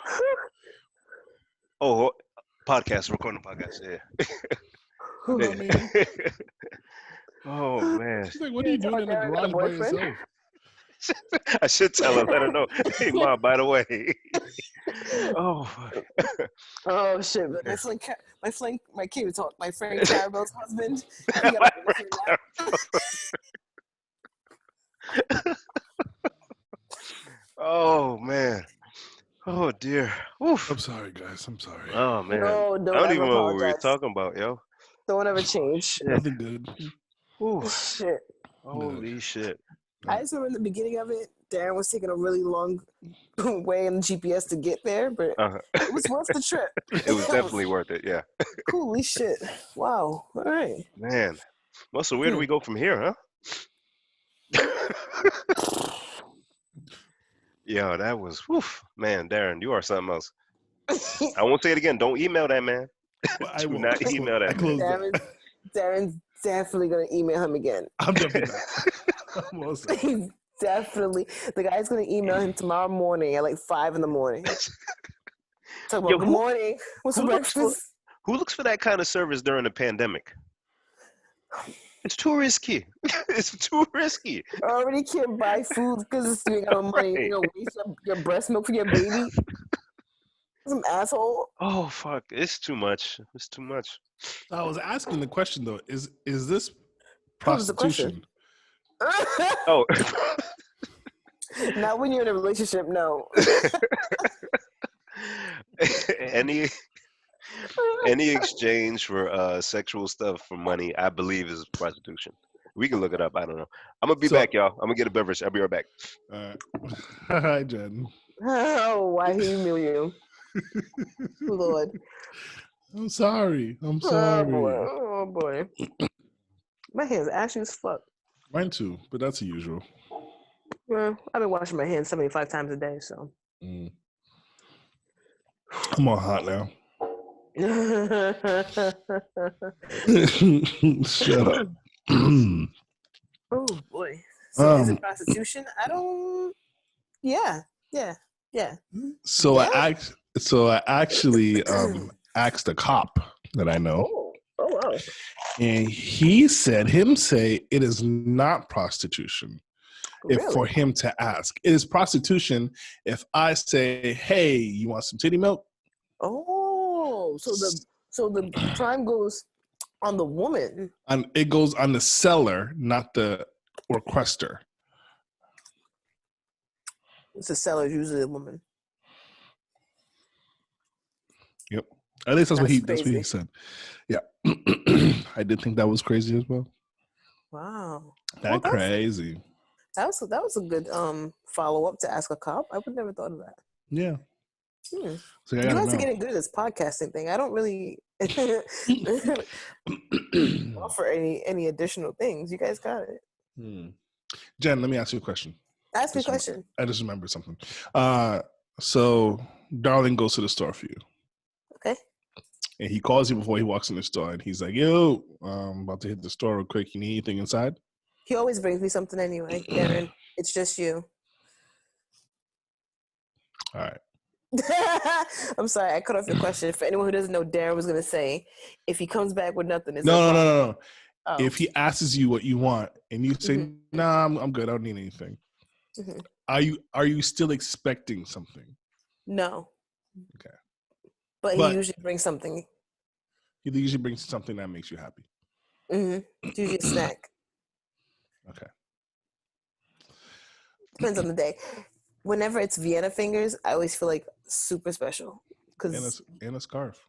Oh, podcast, recording a podcast, yeah. You know what I mean? Oh, man. She's like, what are you doing in the garage by yourself? I should tell her, let her know. Hey, ma, by the way. Oh, fuck. Oh, shit. My kid was talking. My friend Carabelle's husband. He got Oh, man. Oh, dear. Oof. I'm sorry, guys. I'm sorry. Oh, man. No, don't I don't ever even know what we were apologize. talking about, yo. Don't ever change. Nothing good. Ooh. Shit. Holy shit. I just remember in the beginning of it, Darren was taking a really long way in the GPS to get there, but it was worth the trip. It was definitely worth it, yeah. Holy shit. Wow. All right. Man. Well, so where do we go from here, huh? Yo, that was, woof. Man, Darren, you are something else. I won't say it again. Don't email that man. I Do won't. not email that man. Darren definitely gonna email him again. I'm definitely not. I'm also. He's definitely the guy's gonna email him tomorrow morning at like 5 a.m. Talk about Yo, good morning. What's for who breakfast? who looks for that kind of service during a pandemic? It's too risky. It's too risky. I already can't buy food because you ain't got no money. Right. You know, waste your breast milk for your baby. Some asshole. Oh fuck! It's too much. It's too much. I was asking the question though: is this What was the question? prostitution? Oh. Not when you're in a relationship, no. any exchange for sexual stuff for money, I believe, is prostitution. We can look it up. I don't know. I'm gonna be back, y'all. I'm gonna get a beverage. I'll be right back. Hi, Jen. Oh, why he email you? Lord. I'm sorry. I'm Oh sorry. boy. Oh boy. My hands ashy as fuck. Mine too, but that's the usual. Well, I've been washing my hands 75 times a day, so. I'm all hot now. Shut up. Oh boy. So is it prostitution? I don't. Yeah. So I actually asked a cop that I know. Oh wow. And he say it is not prostitution. Really? If for him to ask. It is prostitution if I say, hey, you want some titty milk? Oh, so the crime goes on the woman. And it goes on the seller, not the requester. It's the seller, usually a woman. Yep. At least that's what he said. Yeah. I did think that was crazy as well. Wow. That's crazy. That was a good follow up to ask a cop. I would never thought of that. Yeah. So you guys are getting good at this podcasting thing. I don't really offer any additional things. You guys got it. Jen, let me ask you a question. Ask me a question. I just remembered something. So Darling goes to the store for you. Okay. And he calls you before he walks in the store, and he's like, yo, I'm about to hit the store real quick. You need anything inside? He always brings me something anyway, Darren. It's just you. All right. I'm sorry, I cut off your question. For anyone who doesn't know, Darren was going to say, if he comes back with nothing, it's no. Oh. If he asks you what you want, and you say, nah, I'm good. I don't need anything. Are you still expecting something? No. Okay. But he usually brings something. He usually brings something that makes you happy. It's usually a snack. Okay. Depends on the day. Whenever it's Vienna fingers, I always feel like super special. And a scarf.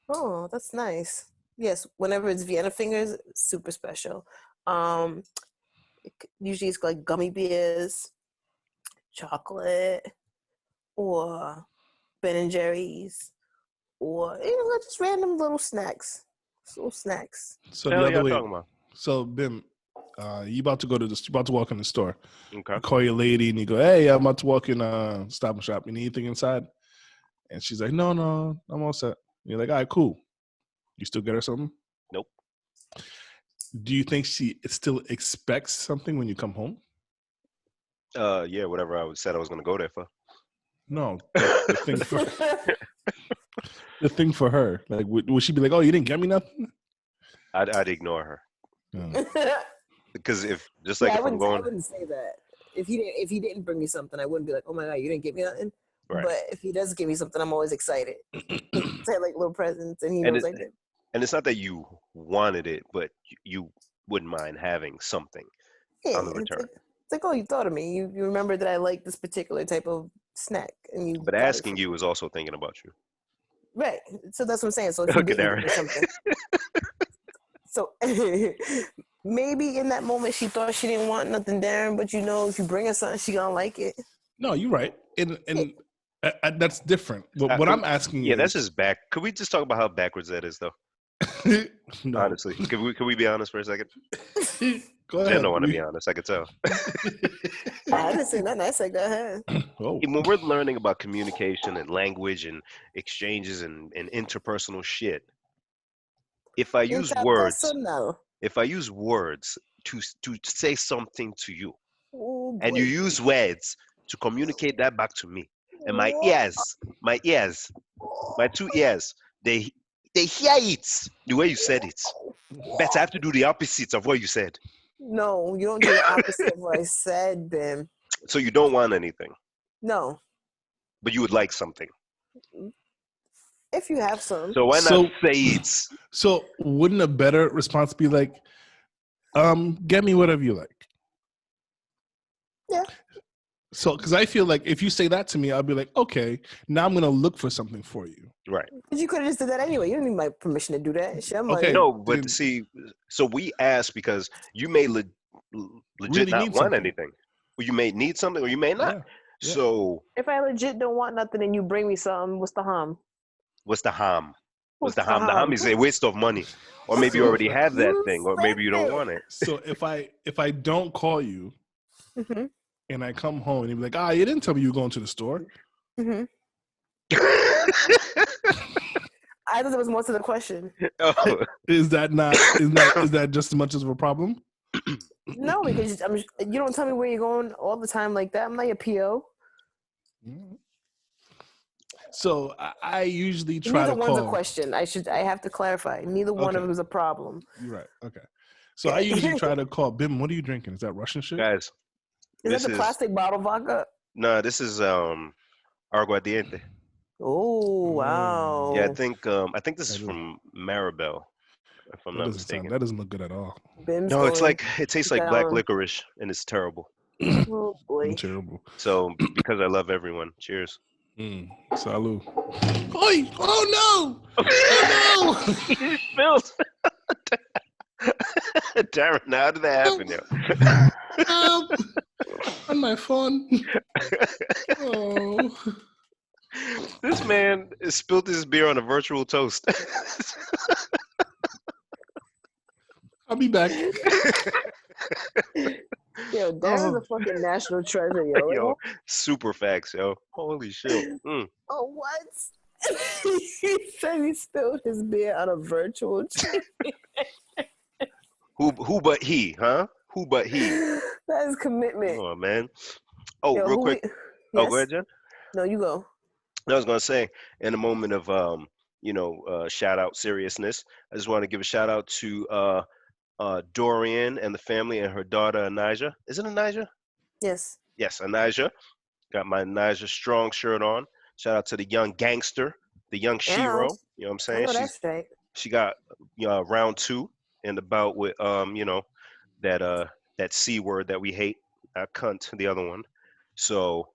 Oh, that's nice. Yes, whenever it's Vienna fingers, super special. Usually it's like gummy bears, chocolate, or Ben and Jerry's, or just random little snacks. Little snacks. So the other way. So Bim, you about to walk in the store. Okay. You call your lady and you go, hey, I'm about to walk in Stop and Shop. You need anything inside? And she's like, no, I'm all set. And you're like, all right, cool. You still get her something? Nope. Do you think she still expects something when you come home? Yeah, whatever I said I was going to go there for. No, the thing for her. Like, would she be like, oh, you didn't get me nothing? I'd ignore her. Because if I wouldn't say that. If he didn't bring me something, I wouldn't be like, oh my god, you didn't get me nothing. Right. But if he does give me something, I'm always excited. Say like little presents, and he knows I did. And it's not that you wanted it, but you wouldn't mind having something on the return. It's like, oh, you thought of me. You remember that I like this particular type of snack, and you. But asking you is also thinking about you. Right. So that's what I'm saying. So if you didn't give me something. So maybe in that moment she thought she didn't want nothing, Darren, but if you bring her something, she gonna like it. No, you're right. And that's different. But what I'm asking is... that's just back. Could we just talk about how backwards that is, though? No. Honestly. Could we be honest for a second? Go ahead. I don't want to be honest. I could tell. I didn't say nothing. I said go ahead. When we're learning about communication and language and exchanges and interpersonal shit, if I use words, Interpersonal. if I use words to say something to you, Oh, and you boy. use words to communicate that back to me, and my two ears, they hear it the way you said it. But I have to do the opposite of what you said. No, you don't do the opposite of what I said, Ben. So you don't want anything, No. but you would like something. If you have some. So why not say it? So wouldn't a better response be like, get me whatever you like? Yeah. So, because I feel like if you say that to me, I'll be like, okay, now I'm gonna look for something for you. Right. But you could have just did that anyway. You don't need my permission to do that. Shit, I'm Okay. like, No, but see, so we asked because you may legit Really not need want something. anything. Or you may need something, or you may not. Yeah. So if I legit don't want nothing and you bring me something, what's the harm? what's the harm? What's the What's the harm? The harm harm? is a waste of money, or maybe you So- already have that thing, or maybe you don't want it. So if I don't call you Mm-hmm. and I come home and you be like, you didn't tell me you were going to the store. Mm-hmm. I thought there was more to the question. Oh, Is that just as much of a problem? No, because you don't tell me where you're going all the time like that. I'm not your PO. So I usually try Neither to one's call. a question. I have to clarify. Neither one of them is a problem. You're right. Okay. So I usually try to call Bim. What are you drinking? Is that Russian shit? guys, Is that the plastic bottle vodka? No, this is aguardiente. Oh wow! Yeah, I think this is from Maribel, if I'm not mistaken. That doesn't look good at all. Bim's No, it's going like it tastes like black licorice, and it's terrible. Oh boy! Terrible. So because I love everyone, cheers. Salud. Oi! Oh no! Oh no! He spilled. Darren, how did that happen now? On my phone. Oh. This man spilled his beer on a virtual toast. I'll be back. Yo, Darren's a fucking national treasure, yo. Yo, super facts, yo. Holy shit. Oh, what? He said he spilled his beer on a virtual chair. Who but he, huh? Who but he? That is commitment. Oh man. Oh, Yo, real quick. Yes? Oh, go ahead, Jen. No, you go. I was gonna say, in a moment of shout out seriousness, I just want to give a shout out to Dorian and the family and her daughter Anijah. Is it Anijah? Yes. Yes, Anijah. Got my Anijah Strong shirt on. Shout out to the young gangster, the young Shiro. You know what I'm saying? That's right. She got round 2 in the bout with that C word that we hate. I cunt the other one. So,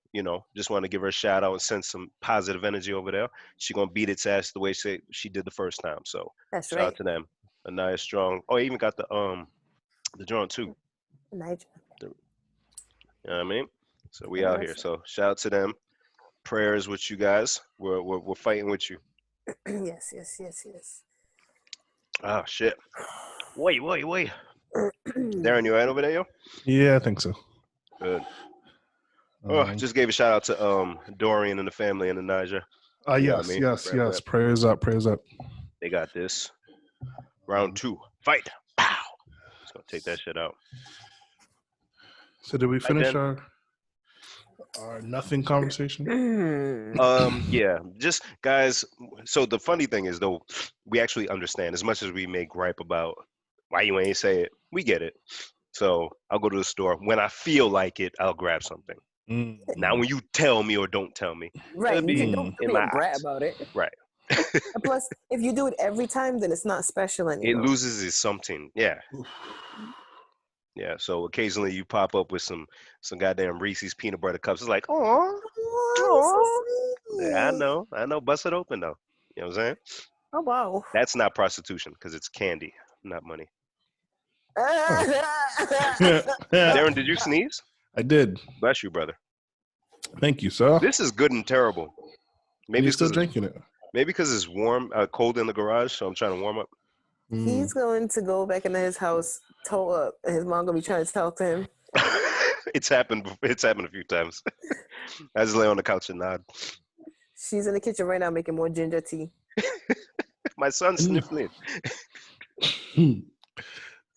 just want to give her a shout out and send some positive energy over there. She gonna beat its ass the way she did the first time. So that's shout out to them. Anaya Strong. Oh, even got the joint too. Nigel. You know what I mean? So we out here. So shout out to them. Prayers with you guys. We're fighting with you. Yes. Oh shit. Wait. Darren, you right over there, yo? Yeah, I think so. Good. Just gave a shout out to Dorian and the family and the Niger. Yes. Prayers up. They got this. Round 2. Fight. Pow. Just gonna take that shit out. So did we finish our nothing conversation? Yeah. Just guys, so the funny thing is though, we actually understand as much as we may gripe about why you ain't say it, we get it. So I'll go to the store. When I feel like it, I'll grab something. Now when you tell me or don't tell me, right, be don't be a brat about it. Right. Plus, if you do it every time, then it's not special anymore. It loses its something. Yeah. Yeah. So occasionally you pop up with some goddamn Reese's peanut butter cups. It's like, oh, so yeah, I know. Bust it open though. You know what I'm saying? Oh wow. That's not prostitution because it's candy, not money. Darren, did you sneeze? I did. Bless you, brother. Thank you, sir. This is good and terrible. Maybe you're still drinking it. Maybe because it's warm, cold in the garage, so I'm trying to warm up. He's going to go back into his house, toe up, and his mom gonna be trying to talk to him. It's happened a few times. I just lay on the couch and nod. She's in the kitchen right now making more ginger tea. My son's sniffling.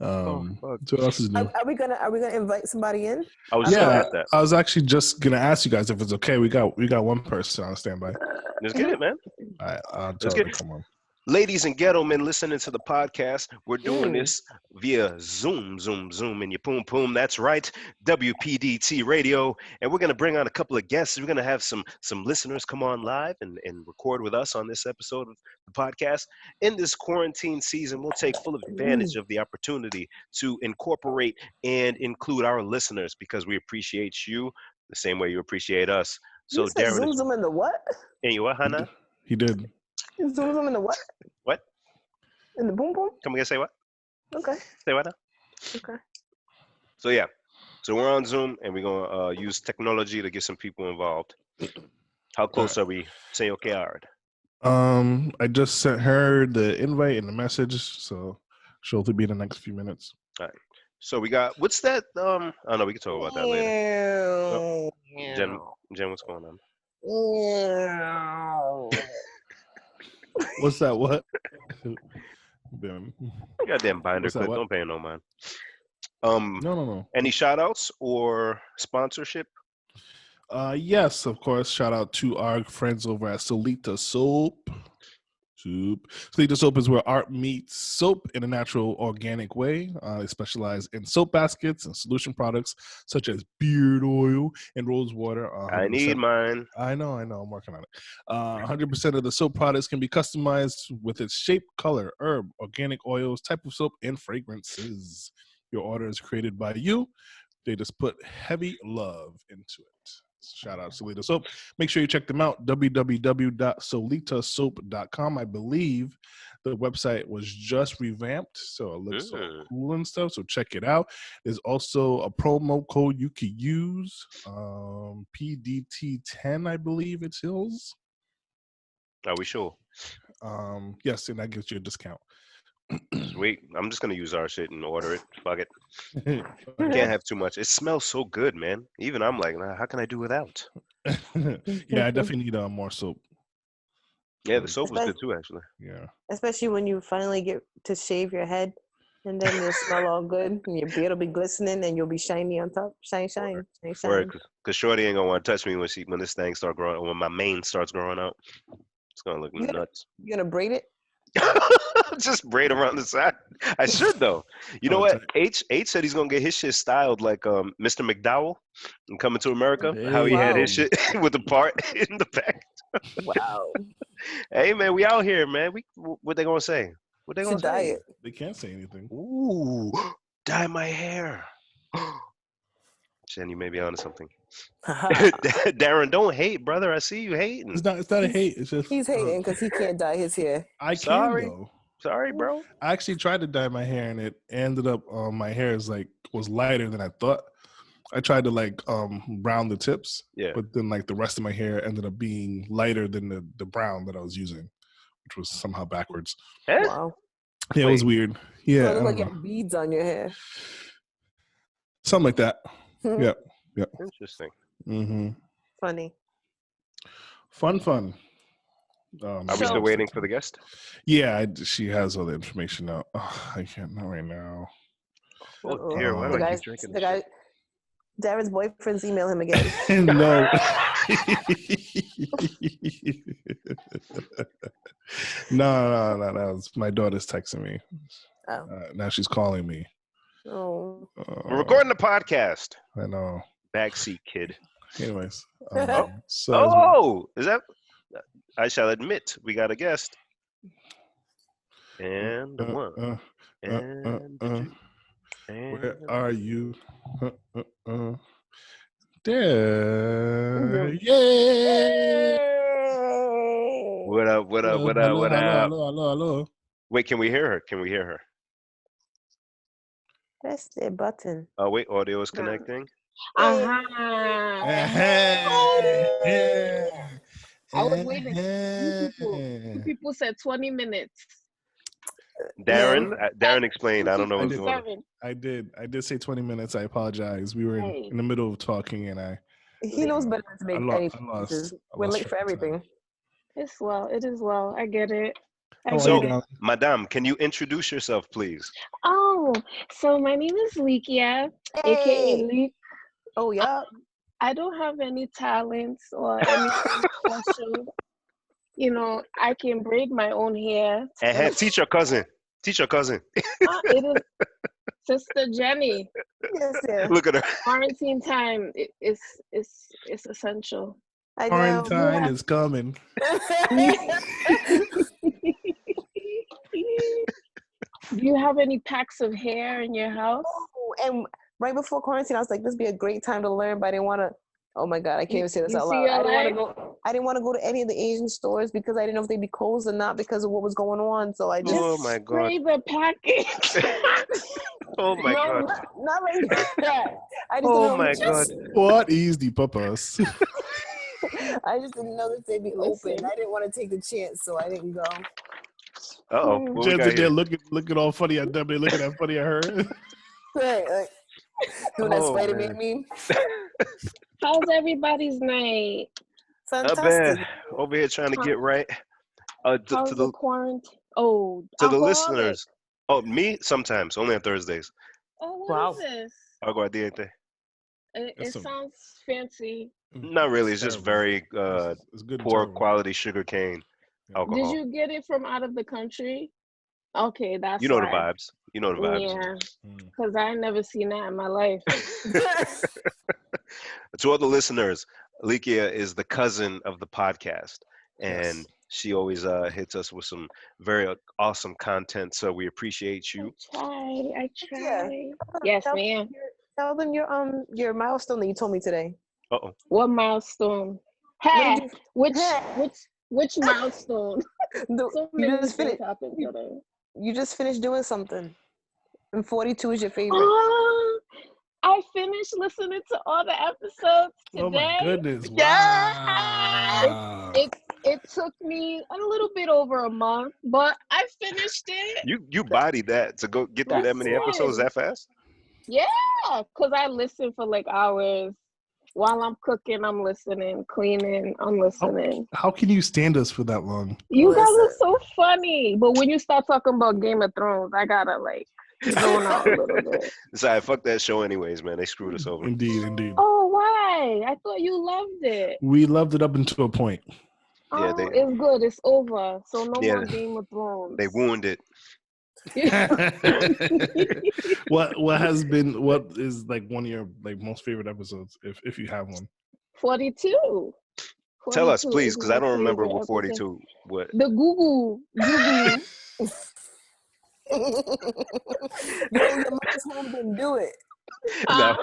So what else is new? Are we gonna invite somebody in? I was just gonna ask that. I was actually just gonna ask you guys if it's okay. We got one person on standby. Let's get it, man. I'll tell her to come on. Ladies and gentlemen, listening to the podcast, we're doing this via Zoom, and your poom poom. That's right, WPDT Radio, and we're gonna bring on a couple of guests. We're gonna have some listeners come on live and record with us on this episode of the podcast. In this quarantine season, we'll take full advantage of the opportunity to incorporate and include our listeners because we appreciate you the same way you appreciate us. So you said Darren, zoom in the what? And you what, Hannah? He did. Zoom in the what? What? In the boom boom? Come again, say what? Okay. Say what now? Okay. So yeah. So we're on Zoom and we're gonna use technology to get some people involved. How close are we? Say okay, hard. I just sent her the invite and the message, so she'll be in the next few minutes. All right. So we got what's that? Oh no, we can talk about that later. Oh, Jen, what's going on? What's that? What? Goddamn binder clip. Don't pay no mind. No. Any shout outs or sponsorship? Yes, of course. Shout out to our friends over at Solita Soap. Solita Soap is where art meets soap in a natural, organic way. They specialize in soap baskets and solution products such as beard oil and rose water. I need mine. I know. I'm working on it. 100% of the soap products can be customized with its shape, color, herb, organic oils, type of soap, and fragrances. Your order is created by you. They just put heavy love into it. Shout out to Solita Soap. Make sure you check them out, www.solitasoap.com. I believe the website was just revamped, so it looks so cool and stuff, so check it out. There's also a promo code you can use, PDT10, I believe it is. Are we sure? Yes, and that gives you a discount. Sweet. I'm just gonna use our shit and order it. Fuck it. Can't have too much. It smells so good, man. Even I'm like, nah, how can I do without? Yeah, I definitely need more soap. Yeah, the soap was good too, actually. Yeah. Especially when you finally get to shave your head, and then you'll smell all good, and your beard will be glistening, and you'll be shiny on top. Shine. Because Shorty ain't gonna want to touch me when this thing start growing, when my mane starts growing out. It's gonna look nuts. You gonna braid it? Just braid around the side. I should though. You know what? H said he's gonna get his shit styled like Mr. McDowell in Coming to America. How he had his shit with the part in the back. Wow. Hey man, we out here, man. What they gonna say? What they gonna say? It. They can't say anything. Ooh, dye my hair. Jen, you may be onto something. Darren, don't hate, brother. I see you hating. It's not a hate. It's just he's hating because he can't dye his hair. I can though. Sorry, bro. I actually tried to dye my hair, and it ended up my hair was lighter than I thought. I tried to brown the tips, but then the rest of my hair ended up being lighter than the brown that I was using, which was somehow backwards. Wow. Yeah, it was weird. Yeah, so it looked like you had beads on your hair. Something like that. Yeah. Interesting. Mm-hmm. Funny. Fun. Are we still waiting for the guest? Yeah, she has all the information now. Oh, I can't, not right now. Oh dear, why do I keep drinking this shit? Darren's boyfriend's email him again. No. No. That was my daughter's texting me. Oh. Now she's calling me. Oh. We're recording the podcast. I know. Backseat kid. Anyways. Is that? I shall admit, we got a guest. And one. And two. Where are you? There. Yay! What up? Hello. Wait, can we hear her? Press the button. Oh, wait, audio is connecting. I was waiting. People said 20 minutes. Darren explained. I don't know what's going on. I did say 20 minutes. I apologize. We were in the middle of talking, and he knows better to make any excuses. We're late for everything. It is well. I get it. How are So, you, darling? Madame, can you introduce yourself, please? Oh, so my name is Likia, aka Hey. Leek. Oh yeah. I don't have any talents or anything special. You know, I can braid my own hair. And teach your cousin. Teach your cousin. It is Sister Jenny. Yes, yeah. Look at her. Quarantine time is essential. I know. Quarantine is coming. Do you have any packs of hair in your house? Oh, and right before quarantine, I was like, this would be a great time to learn, but I didn't want to. Oh my God, I can't even say this You out see loud. your I didn't want to life? go. I didn't want to go to any of the Asian stores because I didn't know if they'd be closed or not because of what was going on. So I just. Oh my God. Spray the package. Oh my No, God. not like that. I just Oh didn't know. my God. What is the purpose? I just didn't know that they'd be Listen. open. I didn't want to take the chance, so I didn't go. Uh-oh. What we Jen's got in there here? looking all funny at them. They looking at funny at her. Right, like, doing that Oh, Spider-Man man. meme. How's everybody's night? Not Fantastic. bad. Over here trying to get right. To How's the the quarantine? Oh, to the alcoholic. listeners. Oh, me? Sometimes. Only on Thursdays. Oh, what Wow. is this? Aguardiente. It That's some- sounds fancy. Not really. It's just very It's good and poor terrible. quality sugar cane alcohol. Did you get it from out of the country? Okay, that's You know the why. vibes. You know the vibes. Yeah, Mm. because I ain't never seen that in my life. To all the listeners, Likia is the cousin of the podcast, and Yes. she always hits us with some very awesome content. So we appreciate you. I Yeah. try. Yes, Tell- ma'am. Tell them your milestone that you told me today. Uh-oh. What milestone? What Hey, did you? which milestone? No, So you many just things finished. happened today. You just finished doing something. And 42 is your favorite. Oh, I finished listening to all the episodes today. Oh my goodness! Yeah. Wow. It took me a little bit over a month, but I finished it. You bodied that to go get through that many episodes that fast? Yeah, because I listen for like hours. While I'm cooking, I'm listening. Cleaning, I'm listening. How can you stand us for that long? You guys are Listen. so funny. But when you start talking about Game of Thrones, I gotta like zone out a little bit. Sorry, fuck that show anyways, man. They screwed us over. Indeed. Oh, why? I thought you loved it. We loved it up until a point. Yeah, Oh, it's good. It's over. So no Yeah. more Game of Thrones. They wounded. what is like one of your like most favorite episodes, if you have one? 42. Tell us, 42 please, is because my I don't remember favorite what episode. 42. What? The Google. Yo, your mom's home didn't do it. No.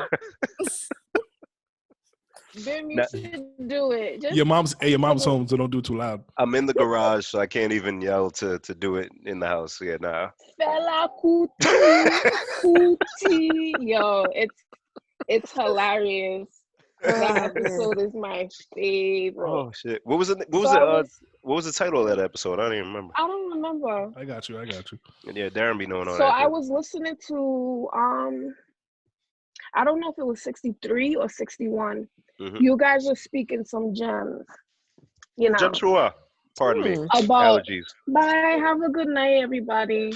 Then you Nah. should do it. Just Your mom's home, so don't do it too loud. I'm in the garage, so I can't even yell to do it in the house. Yeah, nah. Fela Kuti. Yo, it's hilarious. That episode is my favorite. Oh shit! What was it? What was the title of that episode? I don't even remember. I don't remember. I got you. And yeah, Darren be knowing all So that. I was listening to I don't know if it was 63 or 61. Mhm. You guys are speaking some gems. You know. Jump through. Pardon me. About Allergies. bye. Have a good night, everybody.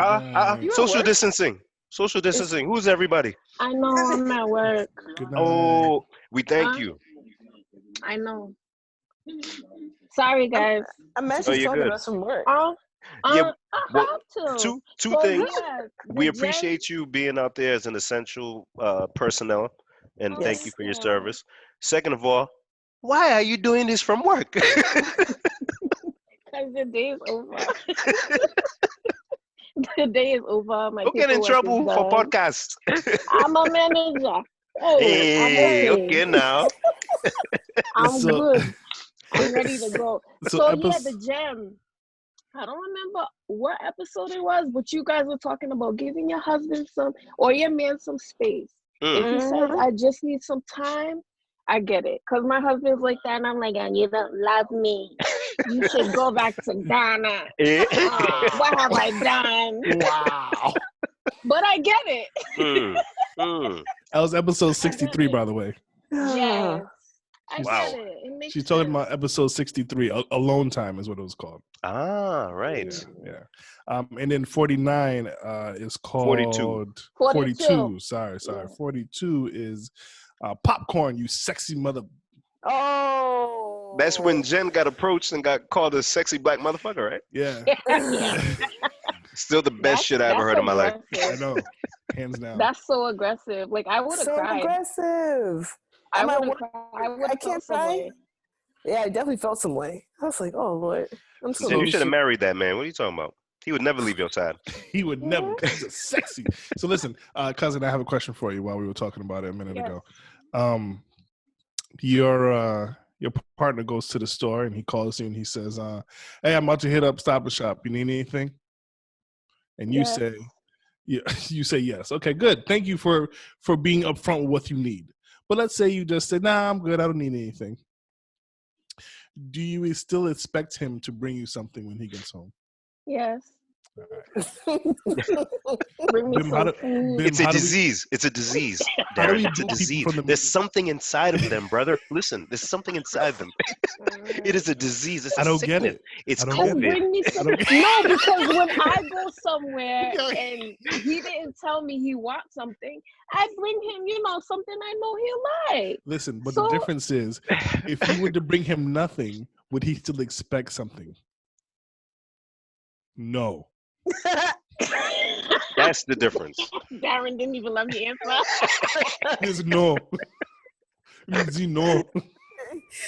You at Social work? distancing. Social distancing. Who's everybody? I know I'm at work. Good night. Oh, we thank you. I know. Sorry, guys. Imagine you're talking good. to us from work. Yeah, I well, have to. Two So, things. yeah, We the appreciate you being out there as an essential personnel, and thank Yes. you for your service. Second of all, why are you doing this from work? Because the day is over. The day is over. My Don't get in paperwork is trouble for done. podcasts. I'm a manager. Oh, Hey, I'm okay. okay now. I'm So- good. I'm ready to go. So So, epis- yeah, the gem. I don't remember what episode it was, but you guys were talking about giving your husband some or your man some space. If he says, I just need some time, I get it. Because my husband's like that, and I'm like, you don't love me. You should go back to Ghana. What have I done? Wow. But I get it. Mm. That was episode 63, by the way. Yes. I Wow. get it. It makes She's talking sense. about episode 63. Alone Time is what it was called. Ah, right. Yeah. And then 49 is 42. called 42. 42. Sorry. Yeah. 42 is Popcorn, you sexy mother. Oh. That's when Jen got approached and got called a sexy black motherfucker, right? Yeah. Yeah. Still the best shit I ever heard in my life. I know. Hands down. That's so aggressive. Like I would have So cried. aggressive. I I'm at would have work. cried. I would I have can't felt some cry. way. Yeah, I definitely felt some way. I was like, oh Lord, I'm so. Jen, you should have married that man. What are you talking about? He would never leave your side. He would never. He's a sexy. So listen, cousin, I have a question for you while we were talking about it a minute ago. Your partner goes to the store and he calls you and he says, hey, I'm about to hit up Stop and Shop. You need anything? And you say, you say yes. Okay, good. Thank you for being upfront with what you need. But let's say you just said, nah, I'm good. I don't need anything. Do you still expect him to bring you something when he gets home? Yes. Brim, It's a disease. It's a disease, Darren. It's a disease. There's something inside of them, brother. Listen, there's something inside them. It is a disease. It's a sickness. Get it. It's COVID. Bring me some. No, because when I go somewhere and he didn't tell me he wants something, I bring him, something I know he'll like. Listen, but the difference is, if you were to bring him nothing, would he still expect something? No. That's the difference. Darren didn't even let me answer. It's no. It's no.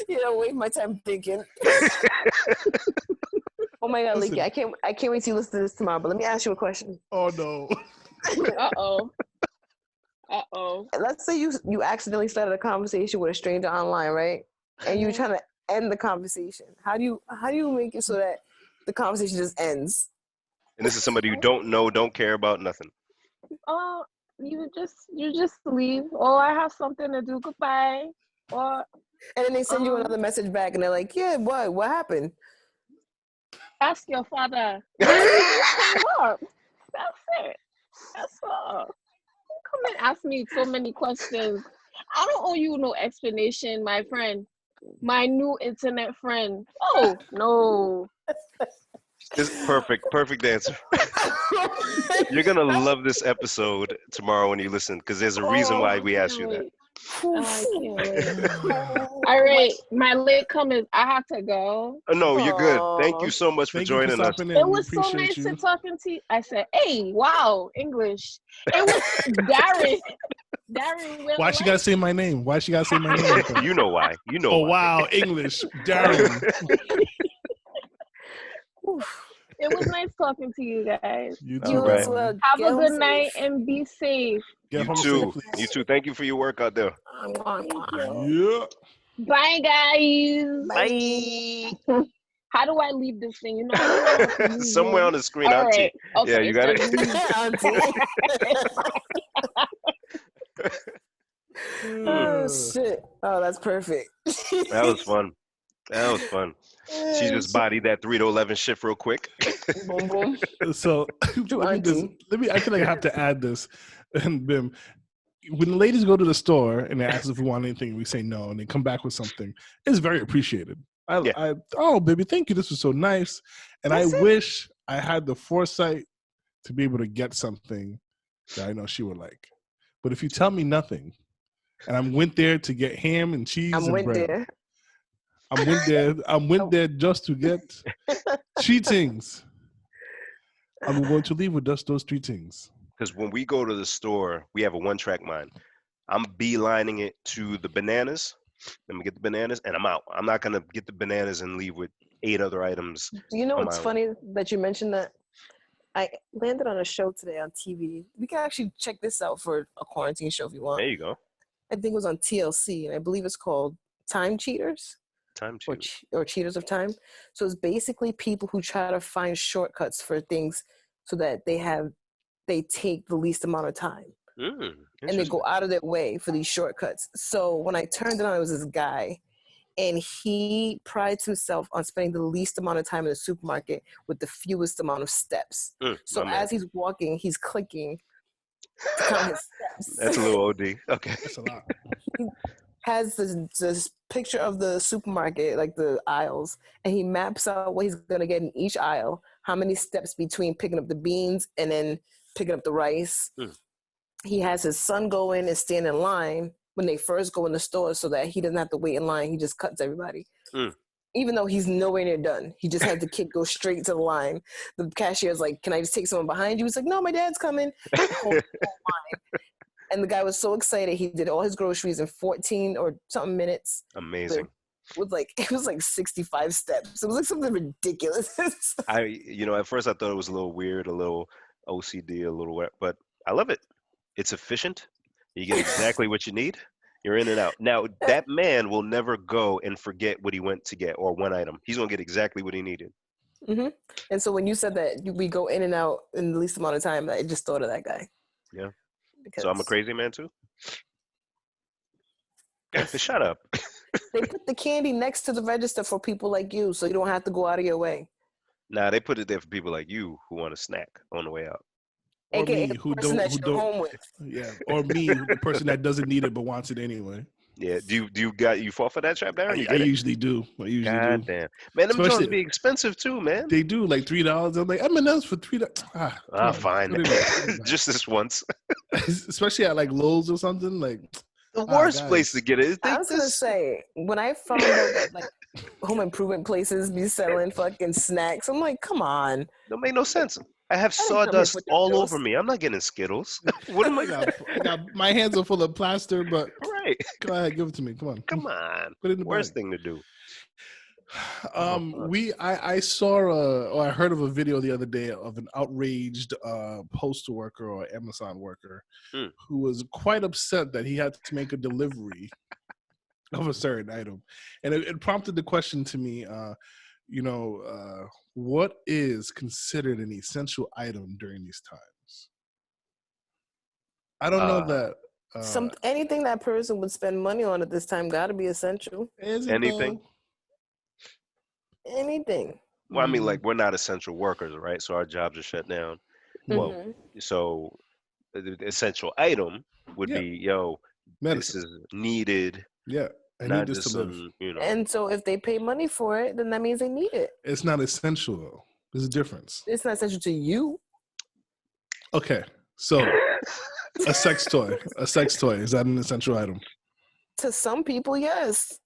You know, waste my time thinking. Oh my God, Leaky, I can't wait till you listen to this tomorrow. But let me ask you a question. Oh no. Uh-oh. Let's say you accidentally started a conversation with a stranger online, right? And you're trying to end the conversation. How do you make it so that the conversation just ends? And this is somebody you don't know, don't care about, nothing. Oh, you just leave. Oh, I have something to do. Goodbye. Or and then they send you another message back, and they're like, "Yeah, what happened?" Ask your father. That's it. That's all. Come and ask me so many questions. I don't owe you no explanation, my friend. My new internet friend. Oh no. This is perfect answer. You're gonna love this episode tomorrow when you listen, because there's a reason why we asked you that. I can't wait. All right, my late comment. I have to go. Oh, no, you're good. Thank you so much for joining us. It was so nice to talking to you. I said, "Hey, wow, English." It was Darren. Darren. Why she gotta say my name? Why she gotta say my name? You know why. You know. Oh why. wow, English, Darren. It was nice talking to you guys. You too. As well. Have a good night and be safe. You too. You too. Thank you for your work out there. Yeah. Bye, guys. Bye. How do I leave this thing? You know, somewhere on the screen, all Auntie. right. Okay, yeah, you got it. Oh shit! Oh, that's perfect. That was fun. She just bodied that 3 to 11 shift real quick. Boom, boom. So I feel like I have to add this. And Bim, when the ladies go to the store and they ask if we want anything, we say no, and they come back with something, it's very appreciated. Oh, baby, thank you. This was so nice. And I wish I had the foresight to be able to get something that I know she would like. But if you tell me nothing, and I went there to get ham and cheese and bread. I went there just to get 3 things. I'm going to leave with just those 3 things. Because when we go to the store, we have a one-track mind. I'm beelining it to the bananas. Let me get the bananas, and I'm out. I'm not going to get the bananas and leave with 8 other items. You know what's funny that you mentioned that? I landed on a show today on TV. We can actually check this out for a quarantine show if you want. There you go. I think it was on TLC, and I believe it's called Time Cheaters. Or Cheaters of Time. So it's basically people who try to find shortcuts for things so that they take the least amount of time. And they go out of their way for these shortcuts. So when I turned it on, it was this guy, and he prides himself on spending the least amount of time in the supermarket with the fewest amount of steps. So as he's walking, he's clicking to count his steps. That's a little OD. Okay. That's a lot. has this picture of the supermarket, like the aisles, and he maps out what he's gonna get in each aisle, how many steps between picking up the beans and then picking up the rice. He has his son go in and stand in line when they first go in the store so that he doesn't have to wait in line. He just cuts everybody. Even though he's nowhere near done. He just had the kid go straight to the line. The cashier's like, can I just take someone behind you? He's like, no, my dad's coming. And the guy was so excited. He did all his groceries in 14 or something minutes. Amazing. It was like 65 steps. It was like something ridiculous. At first I thought it was a little weird, a little OCD, a little wet, but I love it. It's efficient. You get exactly what you need. You're in and out. Now, that man will never go and forget what he went to get or one item. He's going to get exactly what he needed. Mm-hmm. And so when you said that we go in and out in the least amount of time, I just thought of that guy. Yeah. So I'm a crazy man too? Shut up. They put the candy next to the register for people like you so you don't have to go out of your way. Nah, they put it there for people like you who want a snack on the way out. Or AKA me, who the person that you're home with. Yeah, or me, the person that doesn't need it but wants it anyway. Yeah, do you fall for that trap, Darren? I usually do. God damn, man, them joints be expensive too, man. They do like $3. I'm like, that's for $3. Fine, just this once. Especially at like Lowe's or something, like the worst place to get it. I was gonna say when I found out that like home improvement places be selling fucking snacks, I'm like, come on, don't make no sense. I have sawdust all over me. I'm not getting Skittles. What am I got? My hands are full of plaster, but right. Go ahead, give it to me. Come on. Put it in the worst bag. thing to do. I saw or I heard of a video the other day of an outraged postal worker or Amazon worker who was quite upset that he had to make a delivery of a certain item, and it prompted the question to me. What is considered an essential item during these times? I don't know that. Anything that person would spend money on at this time got to be essential. Anything? Anything. Well, I mean, like, we're not essential workers, right? So our jobs are shut down. Well, so the essential item would be, medicine. This is needed. Yeah. I need this to live. And so if they pay money for it, then that means they need it. It's not essential, though. There's a difference. It's not essential to you. Okay. So a sex toy. A sex toy. Is that an essential item? To some people, yes.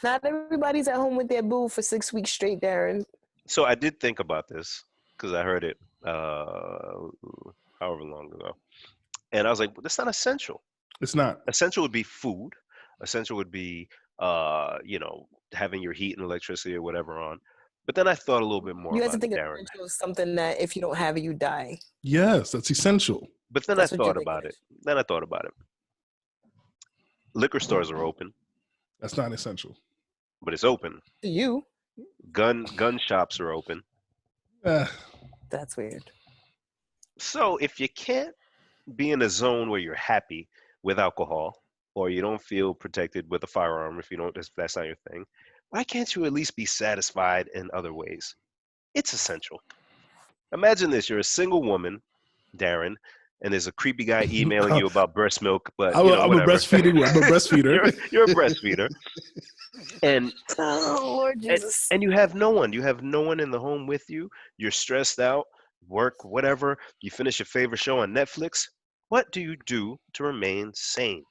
Not everybody's at home with their boo for 6 weeks straight, Darren. So I did think about this because I heard it however long ago. And I was like, well, that's not essential. It's not. Essential would be food. Essential would be, having your heat and electricity or whatever on. But then I thought a little bit more. You have to think essential is something that if you don't have it, you die. Yes, that's essential. But then I thought about it. Liquor stores are open. That's not essential. But it's open. To you. Gun shops are open. That's weird. So if you can't be in a zone where you're happy with alcohol, or you don't feel protected with a firearm if that's not your thing, why can't you at least be satisfied in other ways? It's essential. Imagine this: you're a single woman, Darren, and there's a creepy guy emailing you about breast milk. But I'm a breastfeeder. You're a breastfeeder. And oh, Lord Jesus. And you have no one. You have no one in the home with you. You're stressed out, work, whatever. You finish your favorite show on Netflix. What do you do to remain sane?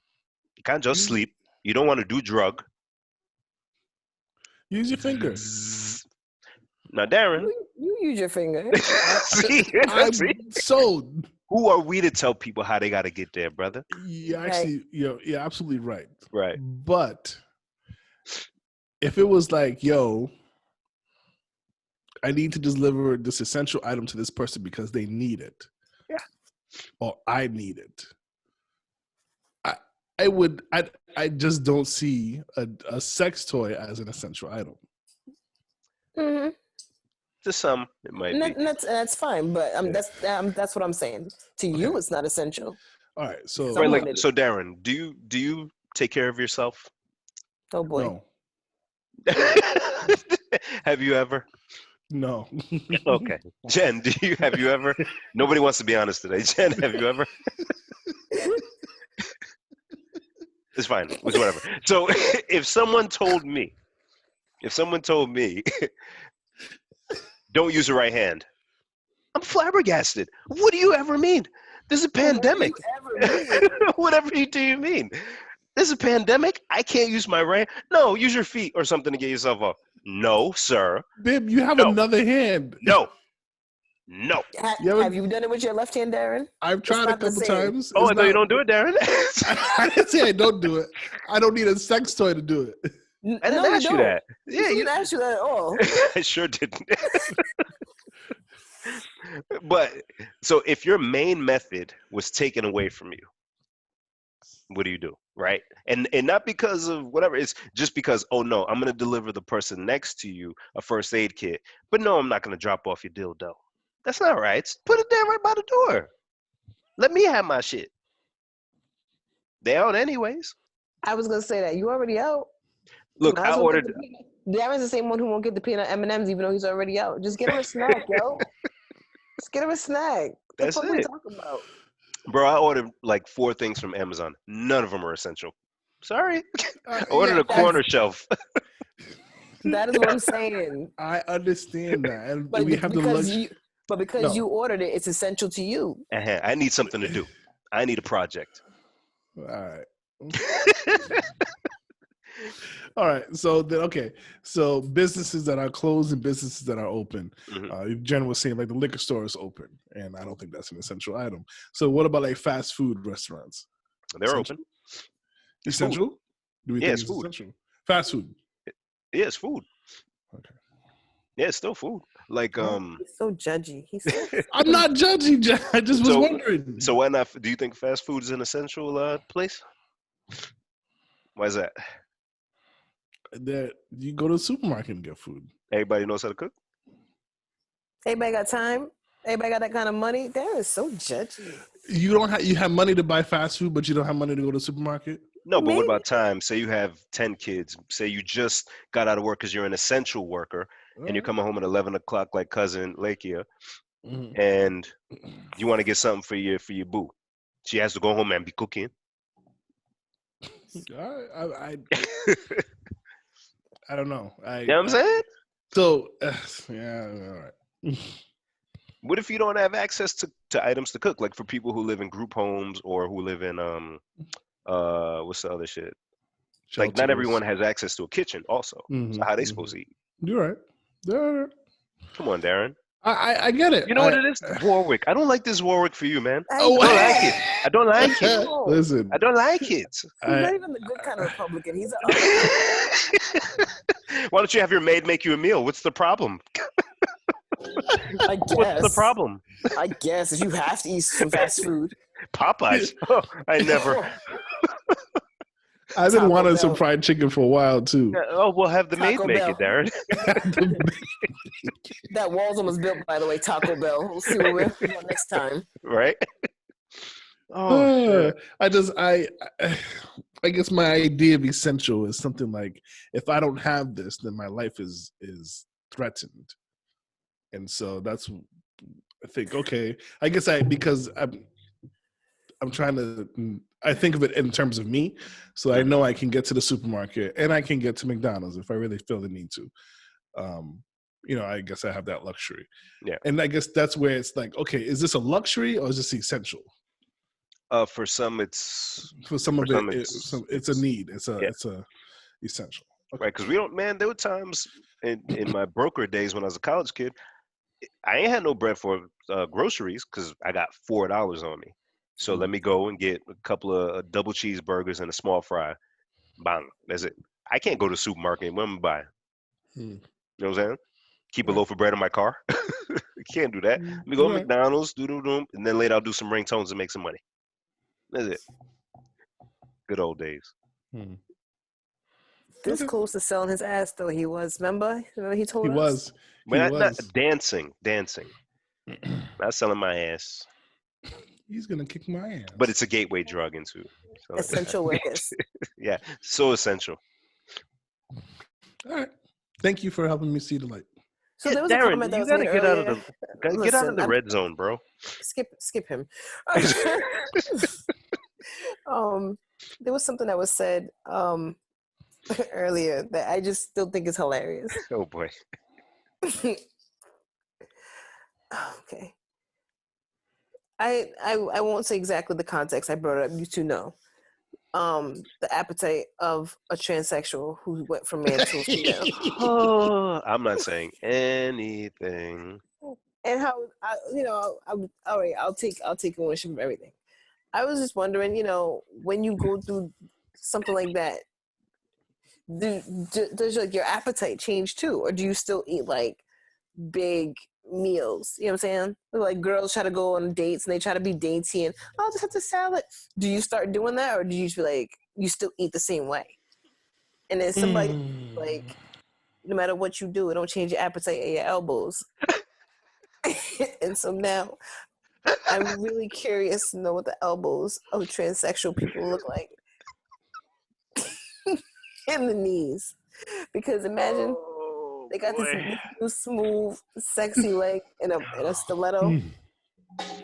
You can't just sleep. You don't want to do drug. Use your finger. Now, Darren. You use your finger. See? So who are we to tell people how they got to get there, brother? Yeah, actually, you're absolutely right. Right. But if it was like, I need to deliver this essential item to this person because they need it. Yeah. Or I need it. I just don't see a sex toy as an essential item. Mm-hmm. To some, it might be. That's fine, but that's what I'm saying. To you, it's not essential. All right, so so Darren, do you take care of yourself? Oh boy. No. Have you ever? No. Okay. Jen, have you ever? Nobody wants to be honest today. Jen, have you ever? It's fine. It's whatever. So if someone told me, don't use the right hand, I'm flabbergasted. What do you ever mean? This is a pandemic. Whatever do you mean? This is a pandemic. I can't use my right. No, use your feet or something to get yourself up. No, sir. Bib, you have another hand. No. Have you done it with your left hand, Darren? I've tried a couple times. Oh, I thought you don't do it, Darren. I didn't say I don't do it. I don't need a sex toy to do it. I didn't ask you that. Yeah, you didn't ask you that at all. I sure didn't. But so if your main method was taken away from you, what do you do, right? And not because of whatever, it's just because, oh no, I'm going to deliver the person next to you a first aid kit, but no, I'm not going to drop off your dildo. That's not right. Put it there right by the door. Let me have my shit. They out anyways. I was going to say that. You already out. Look, I ordered. Darren's the same one who won't get the peanut M&Ms even though he's already out. Just get him a snack, yo. Just get him a snack. That's what it. we talking about? Bro, I ordered like 4 things from Amazon. None of them are essential. Sorry. I ordered a corner shelf. That is what I'm saying. I understand that. And but we have the luxury. But because you ordered it, it's essential to you. I need something to do. I need a project. All right. All right. So then, okay. So businesses that are closed and businesses that are open. Jen was saying like the liquor store is open, and I don't think that's an essential item. So what about like fast food restaurants? They're open. Essential? Food. Do we think it's food? Essential? Fast food. Yeah, it's food. Okay. Yeah, it's still food. Like He's so judgy. I'm not judging. I just was wondering. So why not? Do you think fast food is an essential place? Why is that? That you go to the supermarket and get food. Everybody knows how to cook. Everybody got time. Everybody got that kind of money. That is so judgy. You have money to buy fast food, but you don't have money to go to the supermarket. No, but what about time? Say you have 10 kids. Say you just got out of work because you're an essential worker, and you're coming home at 11 o'clock like cousin Lakia, and you want to get something for your boo. She has to go home and be cooking. I don't know. You know what I'm saying? So, yeah, all right. What if you don't have access to items to cook? Like for people who live in group homes or who live in, what's the other shit? Shelters. Like not everyone has access to a kitchen also. So how are they supposed to eat? You're right. Come on, Darren. I get it. You know what it is? Warwick. I don't like this Warwick for you, man. I don't like it. I don't like it. Listen. I don't like it. He's not even the good kind of Republican. He's a Why don't you have your maid make you a meal? What's the problem? I guess. What's the problem? I guess if you have to eat some fast food. Popeyes. Oh, I never. I've been wanting some fried chicken for a while too. Oh, we'll have the maid make it, Darren. That wall's almost built, by the way. Taco Bell. We'll see what we're on next time. Right. Oh, I guess my idea of essential is something like if I don't have this, then my life is threatened, and so that's I think. Okay, I guess because I'm trying to. I think of it in terms of me, so I know I can get to the supermarket and I can get to McDonald's if I really feel the need to. I guess I have that luxury. Yeah, and I guess that's where it's like, okay, is this a luxury or is this essential? For some, it's it's a need. It's a essential. Okay. Right? Because we don't. Man, there were times in my broker days when I was a college kid, I ain't had no bread for groceries because I got $4 on me. So let me go and get a couple of double cheeseburgers and a small fry. Bang. That's it. I can't go to the supermarket. What am I buy? You know what I'm saying? Keep a loaf of bread in my car. Can't do that. Let me go to McDonald's, and then later I'll do some ringtones and make some money. That's it. Good old days. This close to selling his ass, though. He was. Remember he told us? But not dancing. Not selling my ass. He's going to kick my ass. But it's a gateway drug into essential workers. Yeah, so essential. All right. Thank you for helping me see the light. So there was Darren, a comment that was made earlier. Get out of the red zone, bro. Skip him. there was something that was said earlier that I just still think is hilarious. Oh boy. Okay. I won't say exactly the context I brought it up. You two know. The appetite of a transsexual who went from man to female. Oh, I'm not saying anything. And how all right, I'll take ownership of everything. I was just wondering, when you go through something like that, does like your appetite change too, or do you still eat like big meals? You know what I'm saying? Like girls try to go on dates and they try to be dainty and I'll just have the salad. Do you start doing that, or do you just be like you still eat the same way? And then somebody like, no matter what you do, it don't change your appetite at your elbows. And so now I'm really curious to know what the elbows of transsexual people look like. And the knees. Because imagine they got this new smooth, sexy leg in a stiletto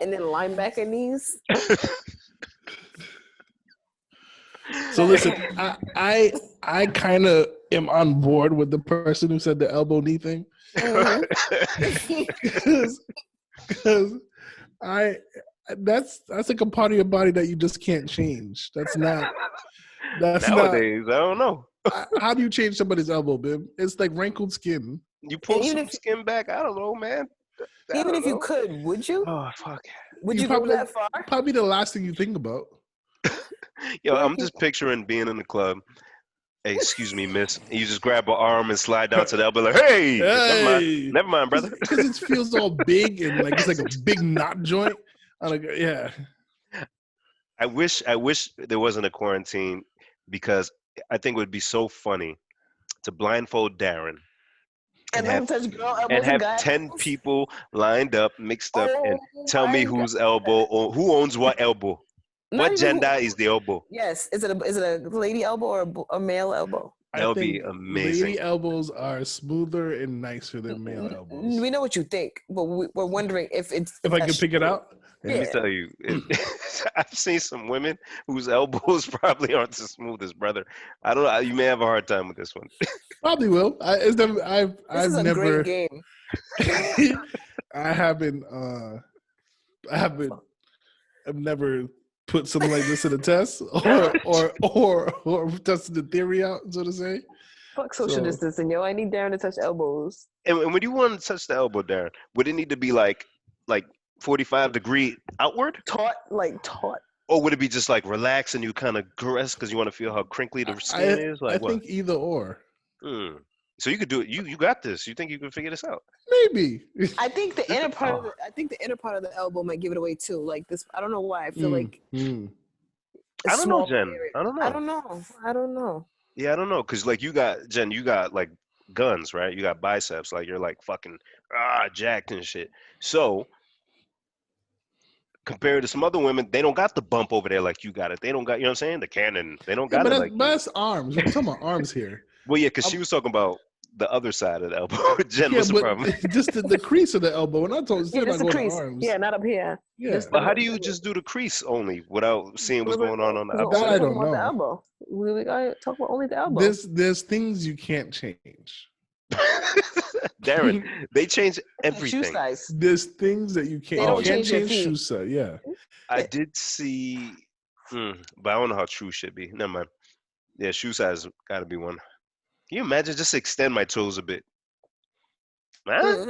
and then linebacker knees. So listen, I kind of am on board with the person who said the elbow knee thing. Because that's like a part of your body that you just can't change. That's Nowadays, I don't know. How do you change somebody's elbow, Bib? It's like wrinkled skin. You pull some skin back. I don't know, man. Even if you could, would you? Oh fuck. Would you go that far? Probably the last thing you think about. Yo, I'm just picturing being in the club. Hey, excuse me, miss. And you just grab her arm and slide down to the elbow like, hey! Never mind, brother. Because it feels all big and like it's like a big knot joint. Yeah. I wish there wasn't a quarantine, because I think it would be so funny to blindfold Darren and have 10 people lined up, mixed up, and tell me whose elbow or who owns what elbow. What gender is the elbow? Yes. Is it a lady elbow or a male elbow? That would be amazing. Lady elbows are smoother and nicer than male elbows. We know what you think, but we're wondering if I can pick it out. Let me tell you, I've seen some women whose elbows probably aren't the smoothest, brother. I don't know. You may have a hard time with this one. Probably will. I've never. Great game. I've never put something like this in a test or tested the theory out, so to say. Fuck social distancing, yo. I need Darren to touch elbows. And when you want to touch the elbow, Darren, would it need to be like 45-degree outward? Taut. Or would it be just like relax and you kind of caress because you want to feel how crinkly the skin is? Like I think either or. So you could do it. You got this. You think you can figure this out? Maybe. I think the inner part of the elbow might give it away too. Like this, I don't know why. I feel like. I don't know, Jen. I don't know. Yeah, I don't know. Cause like you got like guns, right? You got biceps. Like you're like fucking jacked and shit. So compared to some other women, they don't got the bump over there like you got it. They don't got, you know what I'm saying? The cannon. They don't got it like. But that's arms. We're talking about arms here. Well, yeah, because she was talking about the other side of the elbow. Jen, what's the problem? Just the crease of the elbow. And I told you, just the crease. Arms. Yeah, not up here. Yeah. But how do you just do the crease only without seeing what's going on the elbow? That I don't know. The elbow. We gotta talk about only the elbow. There's things you can't change. Darren, they change everything. Shoe size. There's things that you can't change shoe size. Yeah. I did see, but I don't know how true should be. Never mind. Yeah, shoe size got to be one. Can you imagine? Just extend my toes a bit. Huh?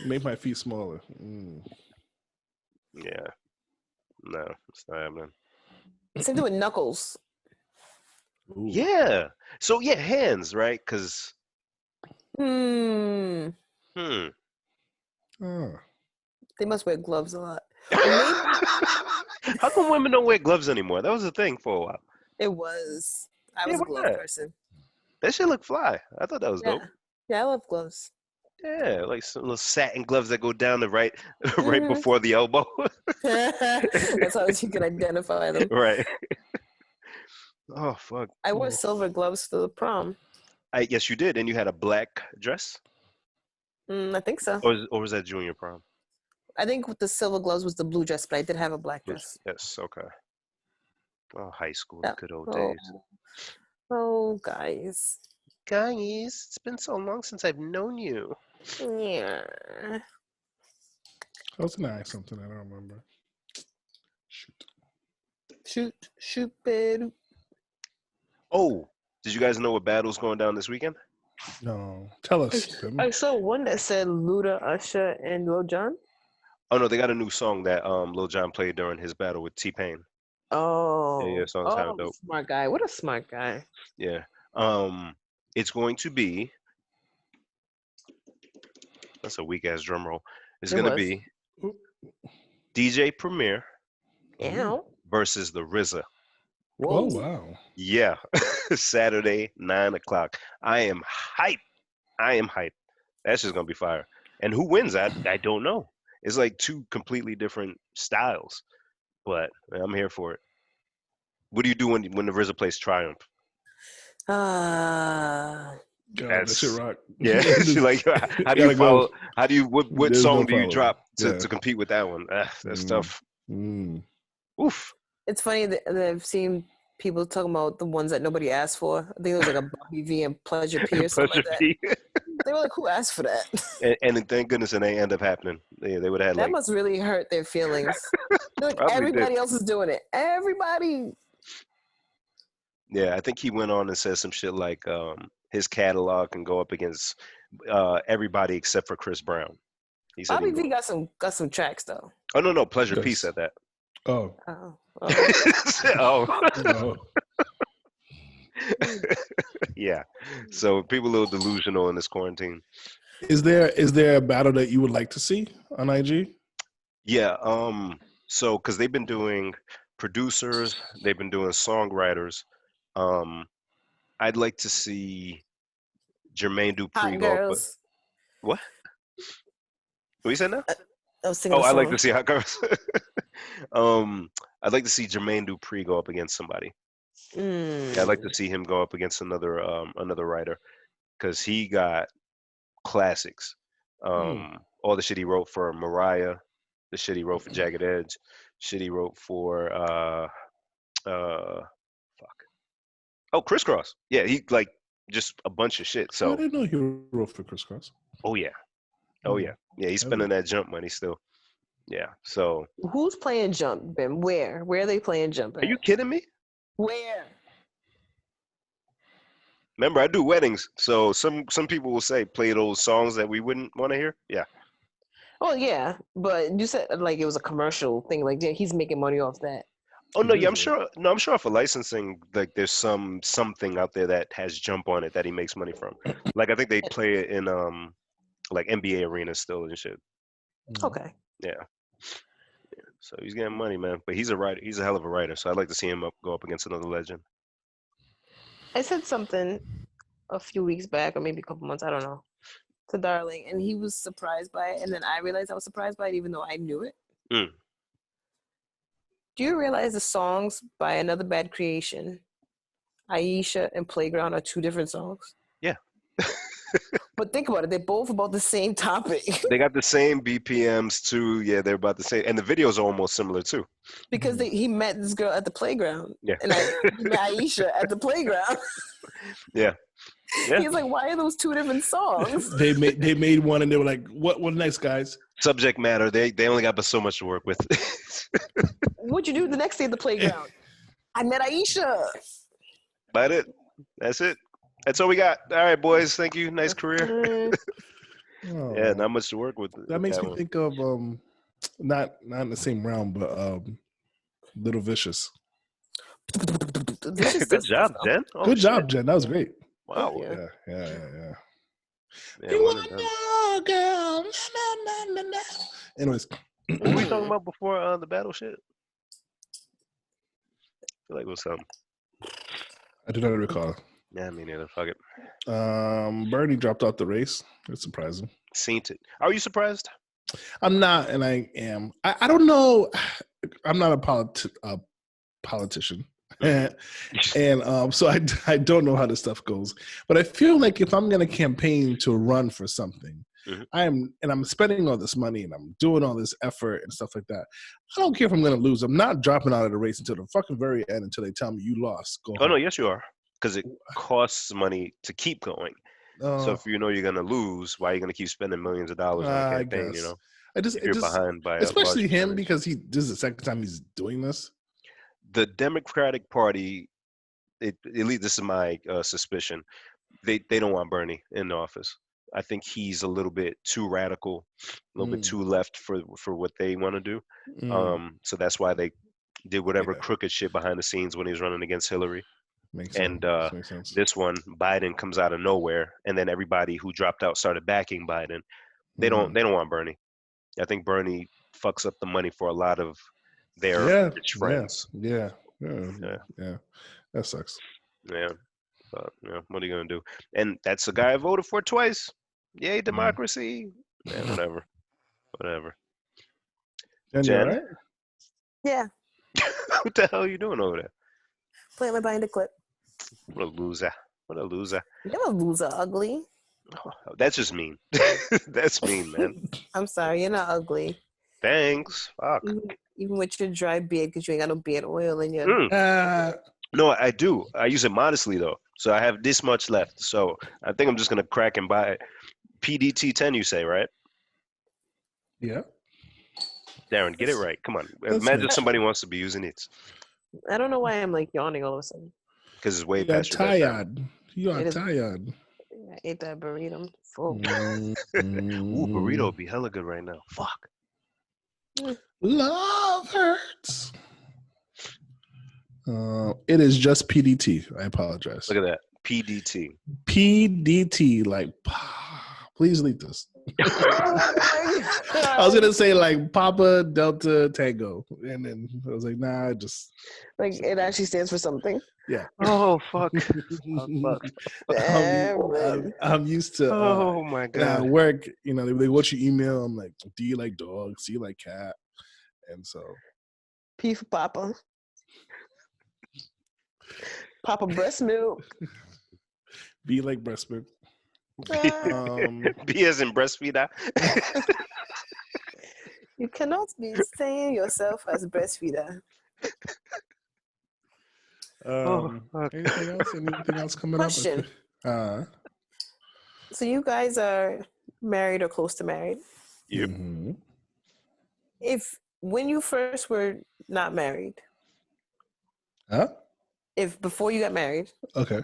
Make my feet smaller. Yeah. No, it's not happening. Same thing with knuckles. Ooh. Yeah. So yeah, hands, right? Because. They must wear gloves a lot. How come women don't wear gloves anymore? That was a thing for a while. It was. I was a glove person. That shit look fly. I thought that was dope. Yeah, I love gloves. Yeah, like some little satin gloves that go down the right before the elbow. That's how you can identify them. Right. Oh, fuck. I wore silver gloves to the prom. Yes, you did. And you had a black dress? I think so. Or was that junior prom? I think with the silver gloves was the blue dress, but I did have a black dress. Yes, okay. Oh, high school, the good old days. Oh, guys. Guys, it's been so long since I've known you. Yeah. I was gonna ask something. I don't remember. Shoot, babe. Oh, did you guys know what battle's going down this weekend? No, tell us. I saw one that said Luda, Usher, and Lil Jon. Oh no, they got a new song that Lil Jon played during his battle with T-Pain. Oh. Yeah, song's kind of dope. Smart guy. What a smart guy. Yeah. It's going to be. That's a weak ass drum roll. It's going to be DJ Premier versus the RZA. Whoa. Oh wow. Yeah. Saturday, 9:00. I am hyped. That's just gonna be fire. And who wins? I don't know. It's like two completely different styles, but I'm here for it. What do you do when the RZA plays Triumph? God, that shit rock. Yeah. Like, how do you follow? How do you what song do you drop to compete with that one? That's tough. Oof. It's funny that I've seen people talking about the ones that nobody asked for. I think it was like a Bobby V and Pleasure P or something like that. They were like, who asked for that? And thank goodness it ain't end up happening. Yeah, they would have had that must really hurt their feelings. Like, everybody else is doing it. Everybody. Yeah, I think he went on and said some shit like his catalog can go up against everybody except for Chris Brown. He said Bobby V got some tracks though. Oh no, Pleasure P said that. Oh. Oh. Yeah. So people a little delusional in this quarantine. Is there a battle that you would like to see on IG? Yeah. So because they've been doing producers, they've been doing songwriters. I'd like to see Jermaine Dupri go up. What? What you said now? I'd like to see Hot Girls. I'd like to see Jermaine Dupri go up against somebody. Yeah, I'd like to see him go up against another writer because he got classics. All the shit he wrote for Mariah, the shit he wrote for Jagged Edge, shit he wrote for Crisscross. Yeah, he like just a bunch of shit. So I didn't know he wrote for Crisscross. Oh yeah. Yeah, he's spending that jump money still. Yeah. So who's playing jump, Ben? Where are they playing jump at? Are you kidding me? Where? Remember, I do weddings, so some people will say play those songs that we wouldn't want to hear. Yeah. Oh yeah, but you said like it was a commercial thing. Like he's making money off that. Oh no, yeah, I'm sure. No, I'm sure for licensing, like there's something out there that has jump on it that he makes money from. Like I think they play it in like NBA arenas still and shit. Okay. Yeah. So he's getting money, man. But he's a writer. He's a hell of a writer. So I'd like to see him go up against another legend. I said something a few weeks back, or maybe a couple months, I don't know, to Darling, and he was surprised by it, and then I realized I was surprised by it, even though I knew it. Do you realize the songs by Another Bad Creation, Aisha, and Playground are two different songs? Yeah. But think about it, they're both about the same topic. They got the same BPMs too. Yeah, they're about the same. And the videos are almost similar too. Because he met this girl at the playground. Yeah. And he met Aisha at the playground. Yeah. He's like, why are those two different songs? They made one and they were like, what next, guys? Subject matter. They only got but so much to work with. What'd you do the next day at the playground? I met Aisha. That's it. That's all we got. All right, boys. Thank you. Nice career. Yeah, not much to work with. That makes me think of not in the same realm, but Little Vicious. Good job, Jen. Good job, Jen. That was great. Wow. Yeah. You want no girl. No. Anyways. What were we talking about before the battle shit? I feel like it was something. I do not recall. Yeah, me neither. Fuck it. Bernie dropped out the race. It's surprising. Seen it. Are you surprised? I'm not, and I am. I don't know. I'm not a politician. And so I don't know how this stuff goes. But I feel like if I'm going to campaign to run for something, I'm spending all this money and I'm doing all this effort and stuff like that. I don't care if I'm going to lose. I'm not dropping out of the race until the fucking very end until they tell me you lost. Go home. No, yes you are, because it costs money to keep going. So if you know you're gonna lose, why are you gonna keep spending millions of dollars on a campaign? You know, if you're behind by especially a him because this is the second time he's doing this. The Democratic Party, at least this is my suspicion, they don't want Bernie in office. I think he's a little bit too radical, a little bit too left for what they want to do. So that's why they did whatever crooked shit behind the scenes when he was running against Hillary. Makes sense. This one, Biden comes out of nowhere, and then everybody who dropped out started backing Biden. They don't want Bernie. I think Bernie fucks up the money for a lot of their rich friends. Yeah. That sucks. Yeah, but what are you gonna do? And that's the guy I voted for twice. Yay, democracy. Yeah, whatever. Jen, right? Yeah. What the hell are you doing over there? Playing my binder clip. What a loser. You're a loser, ugly. Oh, that's just mean. That's mean, man. I'm sorry, you're not ugly. Thanks. Fuck. Even with your dry beard, because you ain't got no beard oil in your... No, I do. I use it modestly, though. So I have this much left. So I think I'm just going to crack and buy PDT 10, you say, right? Yeah. Darren, get it right. Come on. Imagine somebody wants to be using it. I don't know why I'm like yawning all of a sudden. Because it's way past your bedtime. You are tired. I ate that burrito. I'm full. Ooh, burrito would be hella good right now. Fuck. Love hurts. It is just PDT. I apologize. Look at that. PDT. PDT. Like, please leave this. I was gonna say like Papa Delta Tango, and then I was like, nah, just like it actually stands for something. Yeah. Oh fuck. I'm used to. Oh my god. At work, you know, they watch your email. I'm like, do you like dogs? Do you like cat? And so, P for Papa. Papa breast milk. B like breast milk. B as in breastfeeder. You cannot be saying yourself as a breastfeeder. Anything else coming Question. up? So you guys are married or close to married? Yep. Mm-hmm. When you first were not married, if before you got married, okay,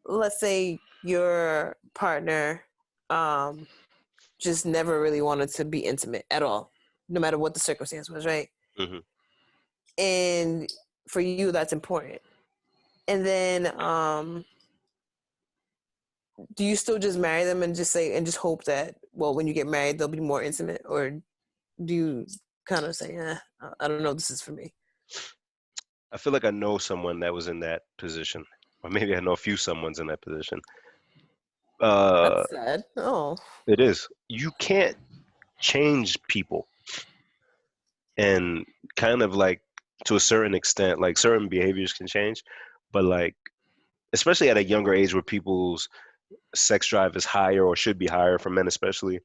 let's say your partner just never really wanted to be intimate at all, no matter what the circumstance was, right? Mm-hmm. And for you, that's important. And then, do you still just marry them and just hope that, well, when you get married, they'll be more intimate? Or do you kind of say, I don't know, this is for me? I feel like I know someone that was in that position. Or maybe I know a few someones in that position. That's sad. Oh. It is. You can't change people. And kind of like, to a certain extent, like certain behaviors can change. But like, especially at a younger age where people's sex drive is higher or should be higher for men especially,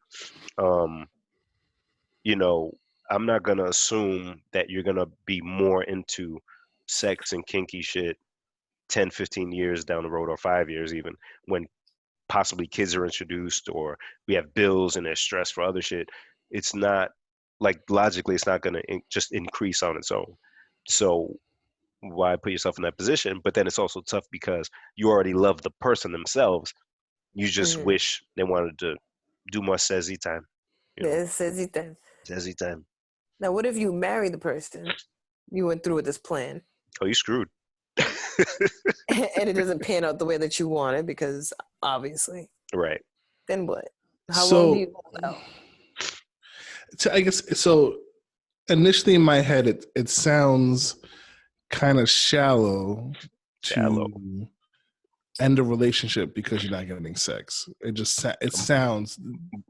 you know, I'm not going to assume that you're going to be more into sex and kinky shit 10, 15 years down the road, or 5 years even, when possibly kids are introduced or we have bills and there's stress for other shit. It's not, like, logically, it's not going to just increase on its own. So why put yourself in that position? But then it's also tough because you already love the person themselves. You just wish they wanted to do more sezzy time. Yeah, sezzy time. Sezzy time. Now, what if you marry the person you went through with this plan? Oh, you screwed. And it doesn't pan out the way that you wanted because, obviously. Right. Then what? How long do you hold out? So I guess, so initially in my head, it sounds kind of shallow to end a relationship because you're not getting sex. It sounds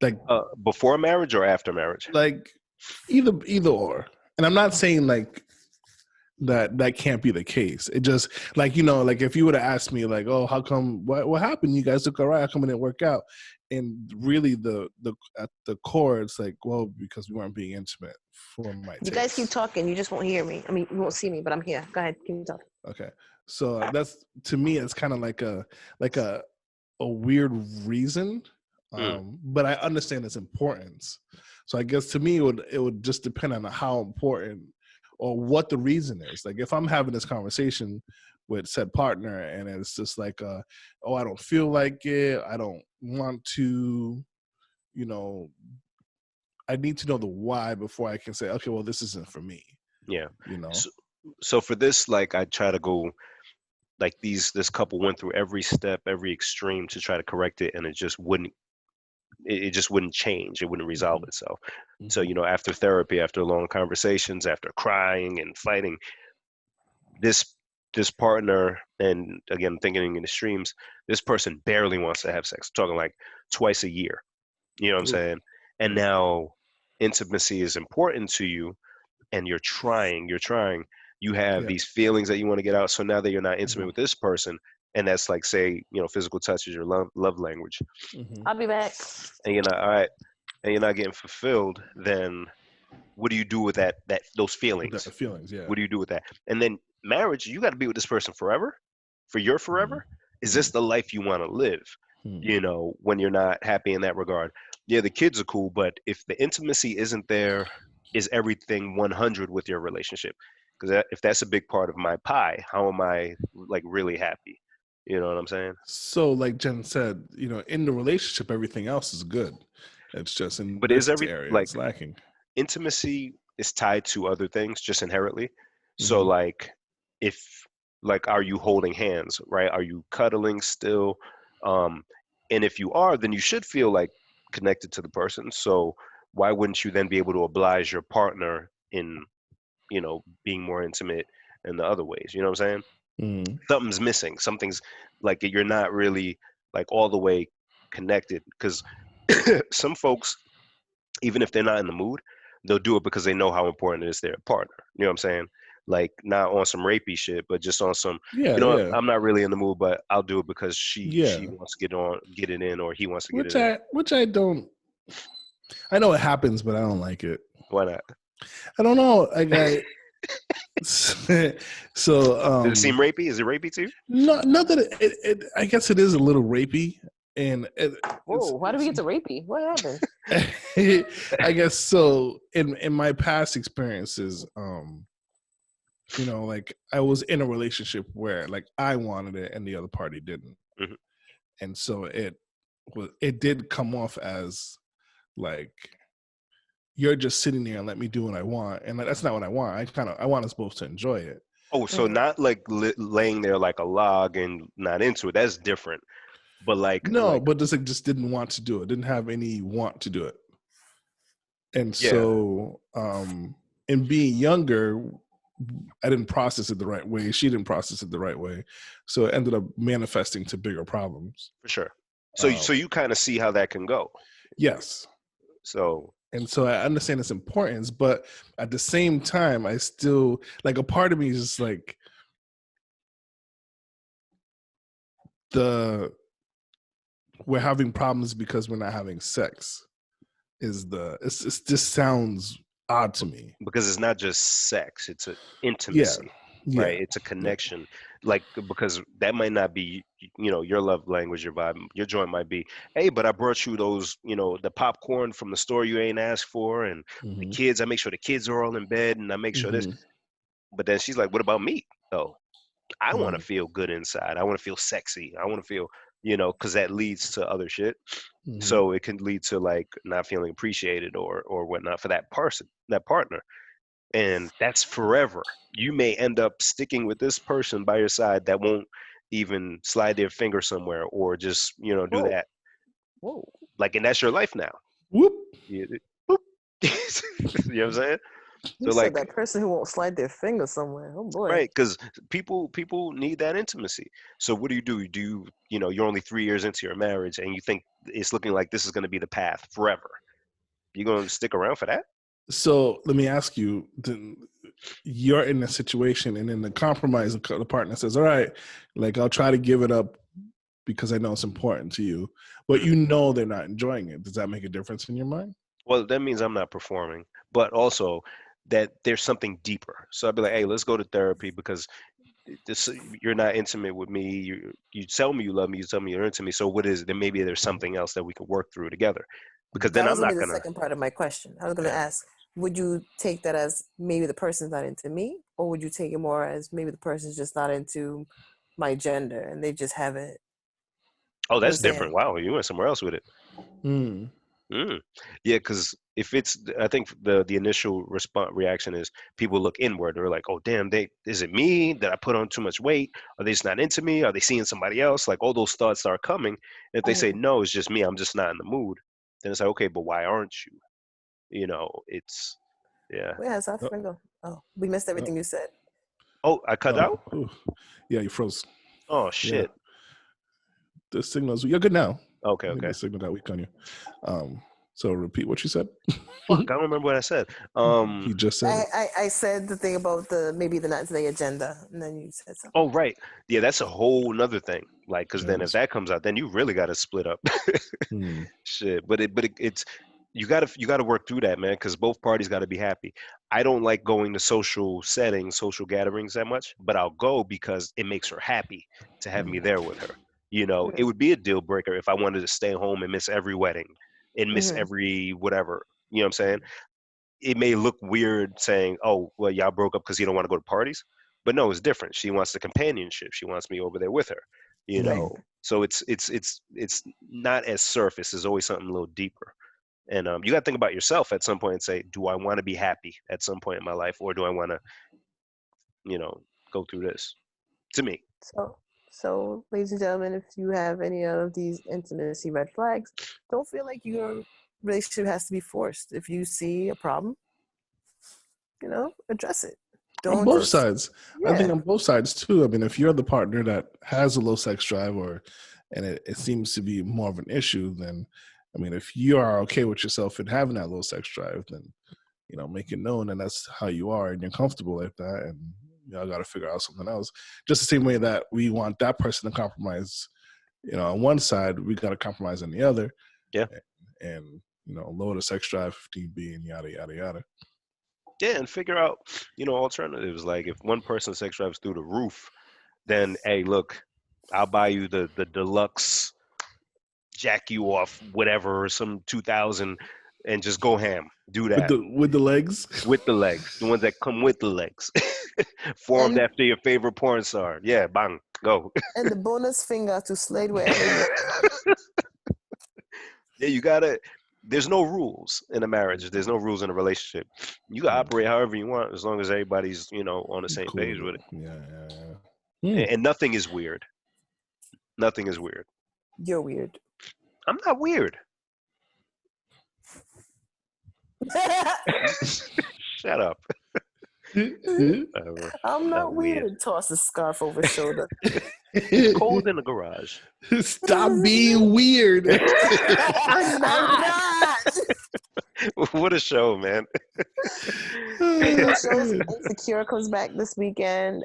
like before marriage or after marriage, like either or. And I'm not saying like that can't be the case. It just like, you know, like if you would have asked me like, oh, how come, what happened? You guys look all right. How come it didn't work out? And really at the core, it's like, well, because we weren't being intimate for my taste. You guys keep talking. You just won't hear me. I mean, you won't see me, but I'm here. Go ahead. Keep talking. Okay. So that's, to me, it's kind of like a weird reason. But I understand its importance. So I guess to me, it would just depend on how important or what the reason is. Like if I'm having this conversation with said partner and it's just like, oh, I don't feel like it, I don't want to, you know, I need to know the why before I can say, okay, well, this isn't for me. Yeah. You know? So for this, like I try to go, like this couple went through every step, every extreme to try to correct it, and it just wouldn't change. It wouldn't resolve itself. So, you know, after therapy, after long conversations, after crying and fighting, this partner, and again, thinking in extremes, this person barely wants to have sex. I'm talking like twice a year. You know what I'm saying? And now intimacy is important to you, and you're trying. You have these feelings that you want to get out. So now that you're not intimate with this person, and that's like, say, you know, physical touch is your love language. I'll be back. And you're not, all right, and you're not getting fulfilled, then what do you do with those feelings? The feelings, yeah. What do you do with that? And then marriage, you got to be with this person forever, for your forever. Is this the life you want to live? You know, when you're not happy in that regard. Yeah, the kids are cool, but if the intimacy isn't there, is everything 100 with your relationship? Because if that's a big part of my pie, how am I like really happy? You know what I'm saying? So like Jen said, you know, in the relationship, everything else is good. It's just in but this area it's lacking. Intimacy is tied to other things just inherently. So like, if like, are you holding hands, right? Are you cuddling still? And if you are, then you should feel like connected to the person. So why wouldn't you then be able to oblige your partner in, you know, being more intimate in the other ways? You know what I'm saying? Something's missing. Something's like, you're not really like all the way connected, because some folks, even if they're not in the mood, they'll do it because they know how important it is to their partner. You know what I'm saying? Like not on some rapey shit, but just on some, I'm not really in the mood, but I'll do it because she wants to get it in, or he wants to get it in. Which I don't. I know it happens, but I don't like it. Why not? I don't know. So does it seem rapey? Is it rapey too? Not that it I guess it is a little rapey. And why do we get to rapey? What happened? I guess so. In my past experiences, you know, like I was in a relationship where like I wanted it and the other party didn't, and so it did come off as like, you're just sitting there and let me do what I want, and that's not what I want. I want us both to enjoy it. Oh, so not like laying there like a log and not into it. That's different. But like but just didn't want to do it. Didn't have any want to do it. And so, in being younger, I didn't process it the right way. She didn't process it the right way. So it ended up manifesting to bigger problems. For sure. So you kind of see how that can go. Yes. So I understand its importance, but at the same time, I still, like, a part of me is just like, we're having problems because we're not having sex. It just sounds odd to me. Because it's not just sex, it's an intimacy, right? It's a connection. Like, because that might not be, you know, your love language, your vibe. Your joint might be, hey, but I brought you those, you know, the popcorn from the store you ain't asked for, and the kids, I make sure the kids are all in bed, and I make sure this. But then she's like, what about me? Oh, I want to feel good inside. I want to feel sexy. I want to feel, you know, because that leads to other shit. So it can lead to like not feeling appreciated or whatnot for that person, that partner. And that's forever. You may end up sticking with this person by your side that won't even slide their finger somewhere or just, you know, do that. Whoa. Like, and that's your life now. Whoop. You know what I'm saying? You said that person who won't slide their finger somewhere. Oh boy. Right, because people need that intimacy. So what do? You know, you're only 3 years into your marriage and you think it's looking like this is going to be the path forever. You going to stick around for that? So let me ask you, you're in a situation and in the compromise, the partner says, all right, like I'll try to give it up because I know it's important to you, but you know they're not enjoying it. Does that make a difference in your mind? Well, that means I'm not performing, but also that there's something deeper. So I'd be like, hey, let's go to therapy because this, you're not intimate with me. You tell me you love me. You tell me you're into me. So what is it? Then maybe there's something else that we could work through together. Because then That was I'm gonna not be the gonna. second part of my question. I was gonna ask, would you take that as maybe the person's not into me, or would you take it more as maybe the person's just not into my gender and they just haven't? Oh, You know what that's I'm saying? different. Wow, you went somewhere else with it. Yeah, because if it's, I think the initial reaction is people look inward. They're like, oh damn, is it me? Did I put on too much weight? Are they just not into me? Are they seeing somebody else? Like all those thoughts start coming. And if they say no, it's just me, I'm just not in the mood. Then it's like, okay, but why aren't you? You know, it's yeah. Wait, how's that friend go? Oh, we missed everything you said. Oh, I cut out? Yeah, you froze. Oh shit. Yeah. The signals, you're good now. Okay, I think okay. the signal got weak on you. So repeat what you said. Fuck, I don't remember what I said. He just said I said the thing about maybe the not today agenda, and then you said something. Oh right, yeah, that's a whole nother thing. Like, because then if that comes out, then you really got to split up. Shit, but it's you gotta work through that, man, because both parties got to be happy. I don't like going to social settings, social gatherings that much, but I'll go because it makes her happy to have me there with her. You know, it would be a deal breaker if I wanted to stay home and miss every wedding and miss every whatever. You know what I'm saying? It may look weird saying, "Oh, well, y'all broke up because you don't want to go to parties," but no, it's different. She wants the companionship. She wants me over there with her. You know, so it's not as surface. There's always something a little deeper. And you got to think about yourself at some point and say, do I want to be happy at some point in my life, or do I want to, you know, go through this? To me. So, ladies and gentlemen, if you have any of these intimacy red flags, don't feel like your relationship has to be forced. If you see a problem, you know, address it. On both sides. I think on both sides too. I mean, if you're the partner that has a low sex drive and it seems to be more of an issue, then I mean, if you are okay with yourself and having that low sex drive, then, you know, make it known and that's how you are and you're comfortable like that, and y'all got to figure out something else. Just the same way that we want that person to compromise, you know, on one side, we got to compromise on the other. Yeah. And you know, lower the sex drive if need be, and yada yada yada. Yeah, and figure out, you know, alternatives. Like if one person's sex drive's through the roof, then hey, look, I'll buy you the deluxe jack you off whatever, some 2000, and just go ham. Do that with the legs. With the legs, the ones that come with the legs, formed after your favorite porn star. Yeah, bang, go. And the bonus finger to slide wherever you want. Yeah, you gotta. There's no rules in a marriage. There's no rules in a relationship. You can operate however you want as long as everybody's, you know, on the same page with it. Yeah. And nothing is weird. Nothing is weird. You're weird. I'm not weird. Shut up. I'm not weird. Toss a scarf over his shoulder. It's cold in the garage. Stop being weird. I'm not. What a show, man. Insecure comes back this weekend.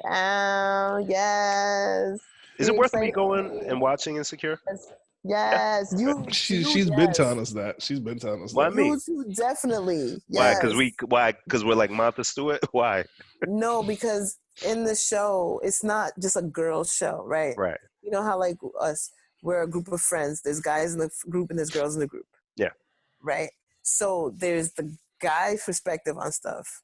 Yes. Is it worth me going and watching Insecure? Yes. She's been telling us that. She's been telling us Why that. me? Definitely. Why? Yes. Because we're like Martha Stewart? Why? No, because in the show, it's not just a girls show, right? Right. You know how like us, we're a group of friends. There's guys in the group and there's girls in the group. Yeah. Right? So there's the guy's perspective on stuff,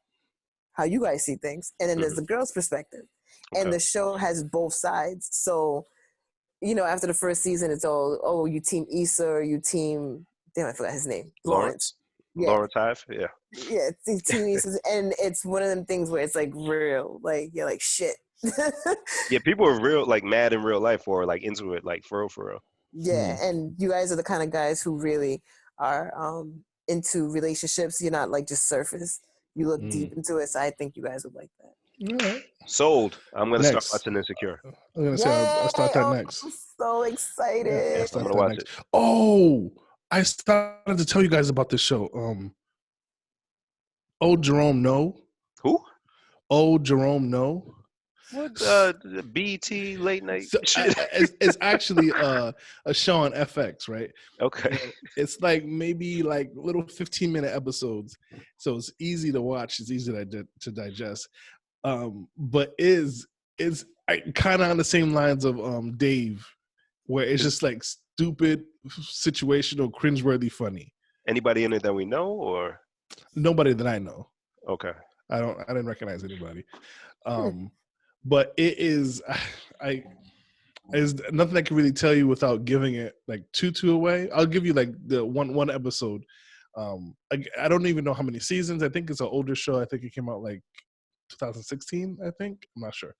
how you guys see things, and then there's the girl's perspective. Okay. And the show has both sides. So, you know, after the first season, it's all, oh, you team Issa or you team, damn, I forgot his name. Lawrence. Yeah. Lawrence Hive, yeah. Yeah, team Issa. And it's one of them things where it's like real, like, you're like, shit. Yeah, people are real, like mad in real life or like into it, like for real. Yeah, and you guys are the kind of guys who really are into relationships. You're not like just surface. You look deep into it, so I think you guys would like that. All right. Sold. I'm going to start watching Insecure. I'm going to say I'll start that next. I'm so excited. Yeah, I'm going to watch it. Oh, I started to tell you guys about this show. Oh, Jerome No. Who? Oh, Jerome, no. What BT late night So, shit? it's actually a show on FX, right? Okay. And it's like maybe like little 15-minute episodes, so it's easy to watch. It's easy to digest. But is kind of on the same lines of Dave, where it's just like stupid, situational, cringeworthy, funny. Anybody in it that we know, or Nobody that I know. okay? I didn't recognize anybody. But it is there's nothing I can really tell you without giving it like too away. I'll give you like the one episode. I don't even know how many seasons. I think it's an older show. I think it came out like 2016. I think, I'm not sure.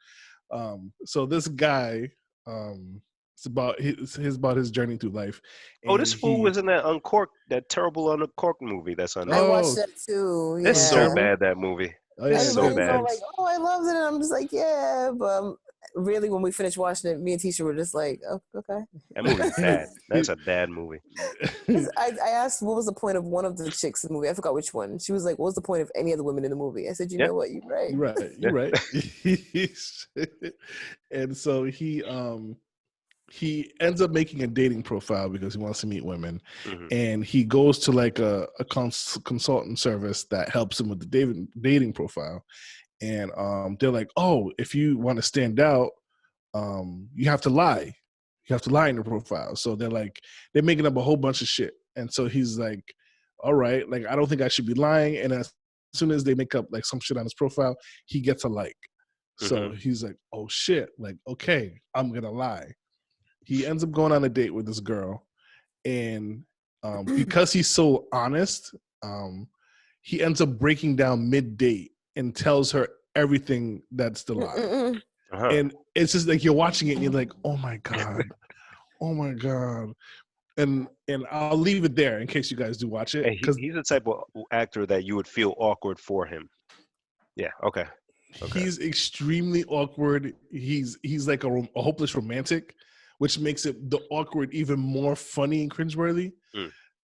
So this guy, it's about his journey through life. Oh, this fool was in that Uncorked, that terrible Uncorked movie that's on. I watched that too. Yeah. It's so bad, that movie. Oh, yeah, it's so Everybody's bad. all like, "Oh, I loved it," and I'm just like, "Yeah," but really, when we finished watching it, me and Tisha were just like, "Oh, okay." That movie's bad. That's a bad movie. I asked what was the point of one of the chicks in the movie. I forgot which one. She was like, "What was the point of any of the women in the movie?" I said, "You know what? You're right. You're right. And so he ends up making a dating profile because he wants to meet women, and he goes to like a consultant service that helps him with the dating profile, and they're like, oh, if you want to stand out, you have to lie. You have to lie in your profile. So they're making up a whole bunch of shit, and so he's like, all right, like I don't think I should be lying, and as soon as they make up like some shit on his profile, he gets a like. So he's like, oh shit, like okay, I'm gonna lie. He ends up going on a date with this girl, and because he's so honest, he ends up breaking down mid-date and tells her everything that's the lie. And it's just like you're watching it and you're like, oh my god, and I'll leave it there in case you guys do watch it, because he's the type of actor that you would feel awkward for him. Yeah. Okay. He's extremely awkward. He's like a hopeless romantic, which makes it the awkward even more funny and cringeworthy.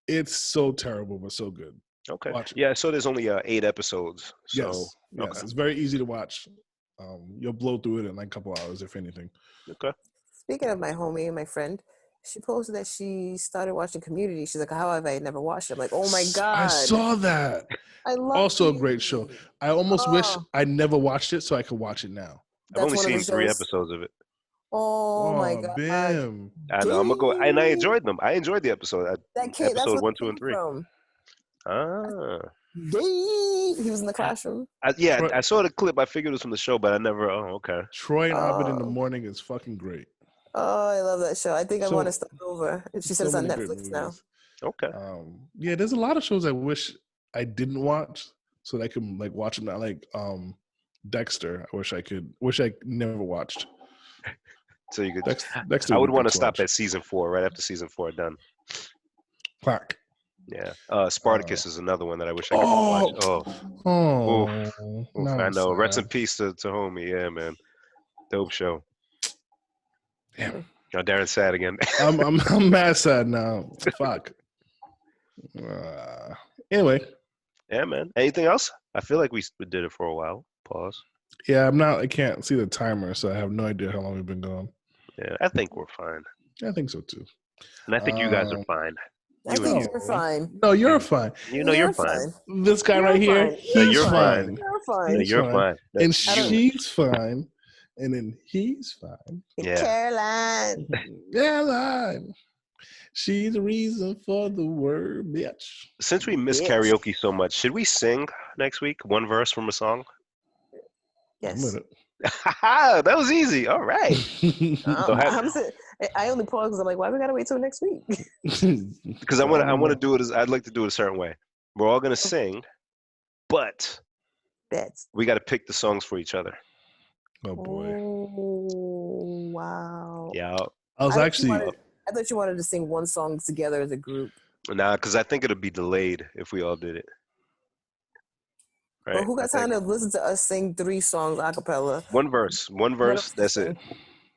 It's so terrible, but so good. Okay. Yeah, so there's only 8 episodes. So, yes. Okay. It's very easy to watch. You'll blow through it in like a couple hours, if anything. Okay. Speaking of my homie, my friend, she posted that she started watching Community. She's like, how have I never watched it? I'm like, oh my God. I saw that. I love Also Community. A great show. I almost wish I never watched it so I could watch it now. I've only seen 3 episodes of it. Oh my God. Bam. I know, I'm gonna go, and I enjoyed them. I enjoyed the episode. Episode 1, 2, and 3. He was in the classroom. I saw the clip. I figured it was from the show, but I never. Oh, okay. Troy and Abed in the Morning is fucking great. Oh, I love that show. I think I want to start over. She said it's on Netflix now. Okay. Yeah, there's a lot of shows I wish I didn't watch so that I can like watch them now. Like Dexter. I wish I never watched. So you could. Dexter I would want to stop at season 4, right after season 4 done. Fuck. Yeah. Spartacus is another one that I wish I could watch. I know. Rest in peace to homie. Yeah, man. Dope show. Damn. Now Darren's sad again. I'm mad sad now. Fuck. Anyway. Yeah, man. Anything else? I feel like we did it for a while. Pause. Yeah, I can't see the timer, so I have no idea how long we've been going. Yeah, I think we're fine. I think so too. And I think you guys are fine. I think you're fine. No, you're fine. You know you're fine. This guy right here, he's fine. You're fine. You're fine. And she's fine. And then he's fine. Yeah. Caroline. She's the reason for the word, bitch. Since we miss karaoke so much, should we sing next week? One verse from a song? Yes. That was easy. All right. I only pause because I'm like, why we gotta wait till next week? Because I want to do it. I'd like to do it a certain way. We're all gonna sing, but we got to pick the songs for each other. Oh boy. Oh wow. Yeah. I thought you wanted to sing one song together as a group. Nah, because I think it'll be delayed if we all did it. Right? Well, who got time to listen to us sing 3 songs a cappella? One verse. That's it.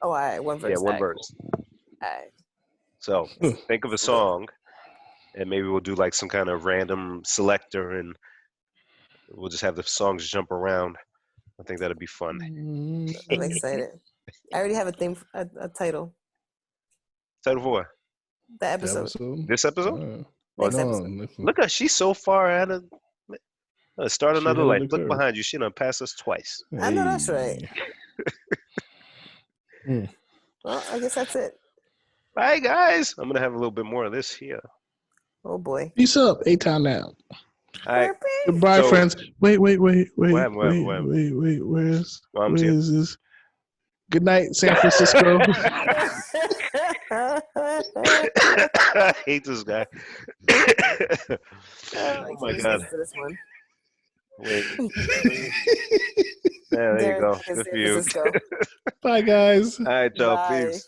Oh, all right. One verse. Yeah, one verse. All right. So think of a song, and maybe we'll do like some kind of random selector, and we'll just have the songs jump around. I think that'd be fun. I'm excited. I already have a theme, a title. Title for what? The episode. This episode? Next episode. Look at she's so far out of. Start another life. Look curve. behind you. She done passed us twice. I know that's right. Well, I guess that's it. Bye, guys. I'm gonna have a little bit more of this here. Oh boy. Peace up. A-Town now. All right. Goodbye, friends. Wait. What? Where's this? Good night, San Francisco. I hate this guy. Oh my god. This one. Wait. There you go. Good for you. Bye, guys. All right, y'all. Peace.